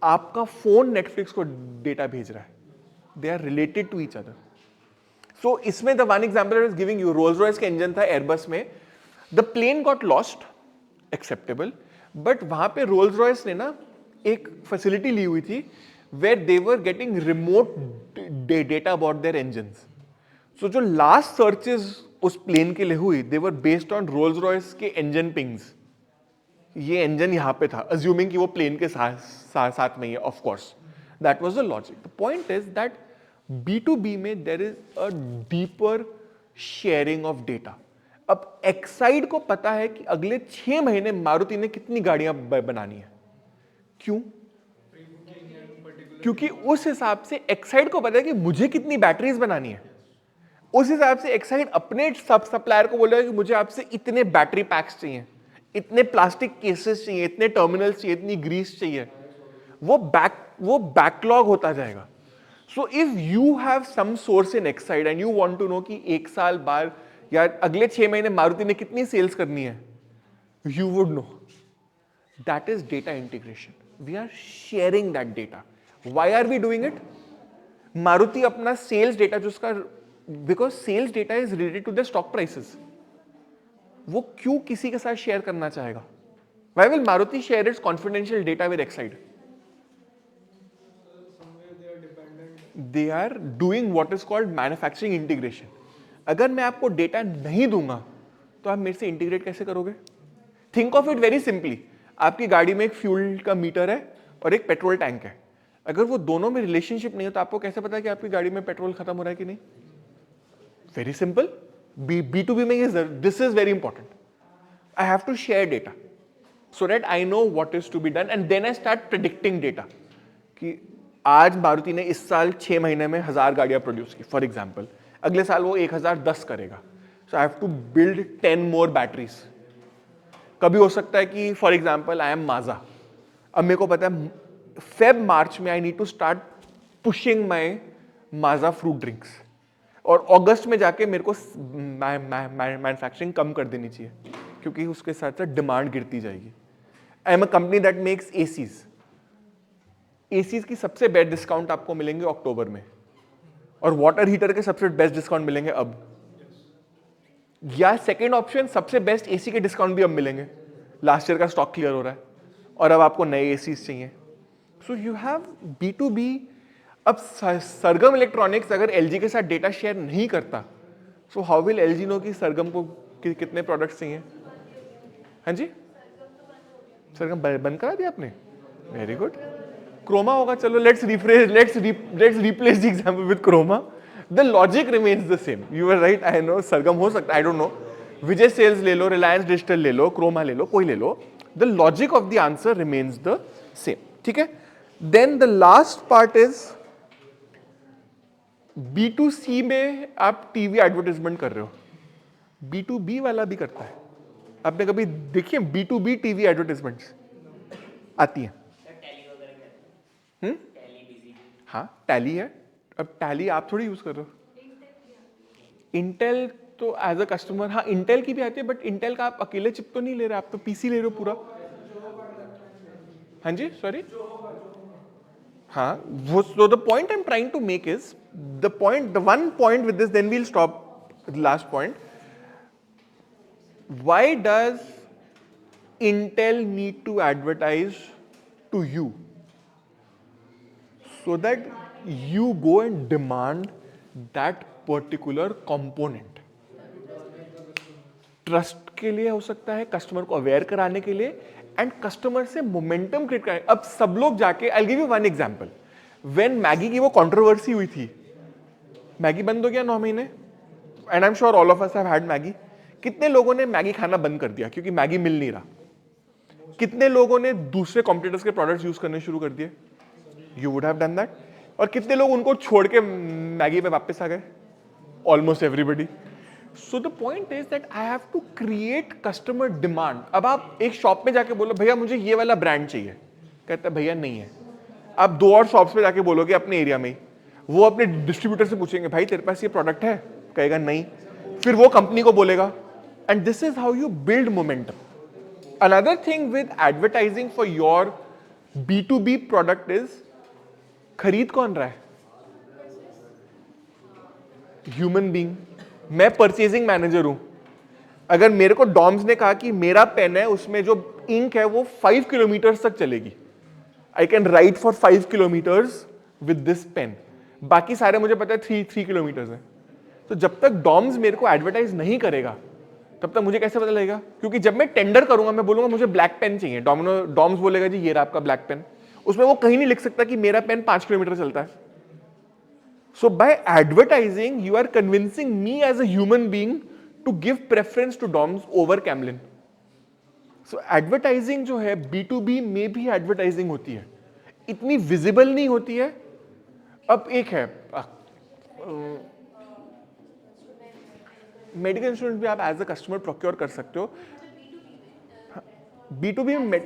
आपका फोन नेटफ्लिक्स को data भेज रहा है. They are related to each other. So इसमें the one example I was giving you, Rolls Royce का इंजन था एयरबस में, the plane got lost, acceptable, but वहां पे रोल्स रॉयस ने ना एक फैसिलिटी ली हुई थी where they were getting remote data about their engines. So जो लास्ट सर्चेस उस प्लेन के लिए हुई, they were based on Rolls Royce के इंजन पिंग्स. ये इंजन यहां पे था, अज्यूमिंग कि वो प्लेन के साथ में ही है. Of course that was the logic. The point is that B2B में there is a deeper sharing of data. अब एक्साइड को पता है कि अगले 6 महीने मारुति ने कितनी गाड़ियां बनानी है. क्यों? क्योंकि उस हिसाब से एक्साइड को पता है कि मुझे कितनी बैटरीज बनानी है. उस हिसाब से एक्साइड अपने सब सप्लायर को बोलेगा कि मुझे आपसे इतने बैटरी पैक्स चाहिए, इतने प्लास्टिक केसेस चाहिए, इतने टर्मिनल्स चाहिए, इतनी ग्रीस चाहिए. वो बैकलॉग होता जाएगा. So if you have some source in Exide and you want to know कि 1 साल बाद या अगले 6 महीने मारुति ने कितनी सेल्स करनी है, you would know. That is data integration. We are sharing that data. Why are we doing it? Maruti अपना सेल्स डेटा जो उसका, because sales data is related to the stock prices, वो क्यों किसी के साथ शेयर करना चाहेगा? Why will Maruti share its confidential data with Exide? Somewhere they are dependent. They are doing what is called manufacturing integration. अगर मैं आपको डेटा नहीं दूंगा तो आप मेरे से इंटीग्रेट कैसे करोगे? Think of it very simply, आपकी गाड़ी में एक फ्यूल का मीटर है और एक पेट्रोल टैंक है। अगर वो दोनों में रिलेशनशिप नहीं है तो आपको कैसे पता है कि आपकी गाड़ी में पेट्रोल खत्म हो रहा है कि नहीं? वेरी सिंपल, B2B में this is very important. I have to share data so that I know what is to be done and then I start predicting data कि आज मारुति ने इस साल 6 महीने में 1000 गाड़ियां प्रोड्यूस की फॉर एग्जाम्पल, अगले साल वो 1010 करेगा, so I have to build 10 more batteries. कभी हो सकता है कि for example I am Maaza, अब मेरे को पता है फेब मार्च में I need to start pushing my Maaza fruit drinks, और अगस्त में जाके मेरे को मैन्युफैक्चरिंग कम कर देनी चाहिए क्योंकि उसके साथ साथ डिमांड गिरती जाएगी। आई am a company that makes ACs, ACs की सबसे बेस्ट डिस्काउंट आपको मिलेंगे अक्टूबर में, और वाटर हीटर के सबसे बेस्ट डिस्काउंट मिलेंगे अब, या सेकेंड ऑप्शन सबसे बेस्ट एसी के डिस्काउंट भी अब मिलेंगे, लास्ट ईयर का स्टॉक क्लियर हो रहा है और अब आपको नए एसीज चाहिए। So you have B2B। अब सरगम इलेक्ट्रॉनिक्स अगर एलजी के साथ डेटा शेयर नहीं करता, so how will LG know कि सरगम को कितने प्रोडक्ट्स चाहिए? हाँ जी, सरगम बंद करा दिया आपने, वेरी गुड। क्रोमा होगा, चलो let's replace the example with Croma, the logic remains the same. You are right, I know Sargam हो सकता है, I don't know, Vijay Sales ले लो, रिलायंस डिजिटल ले लो, क्रोमा ले लो, कोई ले लो, the logic of the answer remains the same, ठीक है। Then the last part is B2C में आप टीवी एडवर्टाइजमेंट कर रहे हो, B2B वाला भी करता है। आपने कभी देखिए B2B टीवी एडवर्टाइजमेंट्स आती हैं? हाँ टैली है, अब टैली आप थोड़ी यूज कर रहे हो। इंटेल तो एज अ कस्टमर, हाँ इंटेल की भी आती है, बट इंटेल का आप अकेले चिप तो नहीं ले रहे, आप तो पीसी ले रहे हो पूरा। हाँ जी, सॉरी, हाँ वो, so the point I'm trying to make is the one point with this, then we'll stop the last point. Why does Intel need to advertise to you? So that you go and demand that particular component. Trust के लिए हो सकता है, customer को aware कराने के लिए, and customer से मोमेंटम क्रिएट करने। अब सब लोग जाके, I give you one example, when Maggi की वो कंट्रोवर्सी हुई थी, मैगी बंद हो गया 9 महीने, and I am sure all of us have had Maggi. कितने लोगों ने मैगी खाना बंद कर दिया क्योंकि मैगी मिल नहीं रहा? कितने लोगों ने दूसरे कॉम्पिटिटर्स के प्रोडक्ट्स यूज करने शुरू कर दिए? You would have done that. और कितने लोग उनको छोड़ के मैगी पे वापस आ गए? Almost everybody. So the point is that I have to create customer demand. अब आप एक शॉप में जाके बोलो भैया मुझे ये वाला ब्रांड चाहिए, कहता है भैया नहीं है। आप 2 और शॉप्स पे जाके बोलोगे अपने एरिया में, वो अपने डिस्ट्रीब्यूटर से पूछेंगे भाई तेरे पास ये प्रोडक्ट है, कहेगा नहीं, फिर वो कंपनी को बोलेगा, and this is how you build momentum. Another thing with advertising for your B2B product is, खरीद कौन रहा है? Human being. मैं परचेजिंग मैनेजर हूं, अगर मेरे को डॉम्स ने कहा कि मेरा पेन है उसमें जो इंक है वो 5 किलोमीटर तक चलेगी, I can write for 5 kilometres with this pen, बाकी सारे मुझे पता है 3 किलोमीटर है। तो जब तक डॉम्स मेरे को एडवर्टाइज नहीं करेगा तब तक मुझे कैसे पता लगेगा? क्योंकि जब मैं टेंडर करूंगा, मैं बोलूंगा मुझे ब्लैक पेन चाहिए, डॉम्स बोलेगा जी ये रहा आपका ब्लैक पेन, उसमें वो कहीं नहीं लिख सकता कि मेरा पेन 5 किलोमीटर चलता है। So by advertising, you are convincing me as a human being to give preference to DOMS over Camlin. So advertising जो है B2B में भी advertising होती है, इतनी visible नहीं होती है। अब एक है मेडिकल इंश्योरेंस भी आप एज अ कस्टमर प्रोक्योर कर सकते हो। B2B में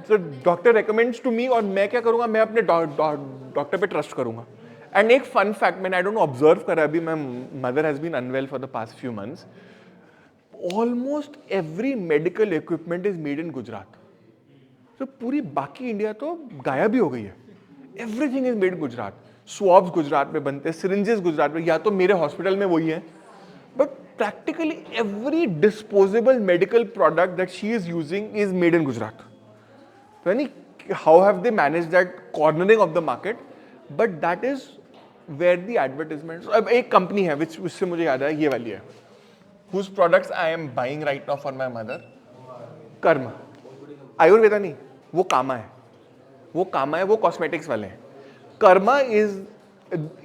तो डॉक्टर रेकमेंड्स टू मी, और मैं क्या करूंगा, मैं अपने डॉक्टर पे ट्रस्ट करूंगा। एंड एक फन फैक्ट मैंने, आई डोंट नो, ऑब्जर्व करा, अभी मैं, mother has been unwell for the past few months, almost every medical equipment is made in Gujarat. तो पूरी बाकी इंडिया तो गायब ही हो गई है. Everything is made Gujarat. Swabs Gujarat में बनते हैं, सिरिंजेस गुजरात में, या तो मेरे हॉस्पिटल में वही है. But practically every disposable medical product that she is using is made in Gujarat. So, how have they managed that cornering of the market? But that is where the advertisements. अब एक company है उससे मुझे याद है, ये वाली है, whose products I am buying right now for my mother. Karma. Ayurveda नहीं, वो कामा है. वो कॉस्मेटिक्स वाले हैं. Karma is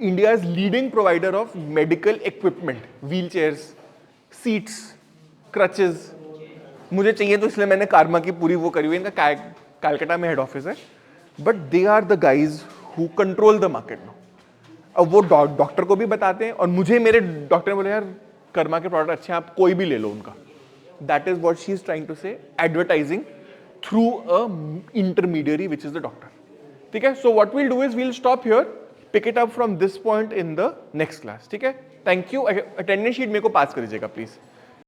India's leading provider of medical equipment, wheelchairs, seats, crutches. मुझे चाहिए तो इसलिए मैंने कार्मा की पूरी वो करी हुई है. इनका कलकत्ता में हेड ऑफिस है. But they are the guys who control the market now. अब वो डॉक्टर को भी बताते हैं, और मुझे मेरे डॉक्टर ने बोला यार कर्मा के प्रोडक्ट अच्छे हैं, आप कोई भी ले लो उनका. That is what she is trying to say, advertising through a intermediary which is the doctor. ठीक है. So what we'll do is we'll stop here, pick it up from this point in the next class. ठीक है. Thank you. Attendance sheet मेरे को पास कर दीजिएगा please.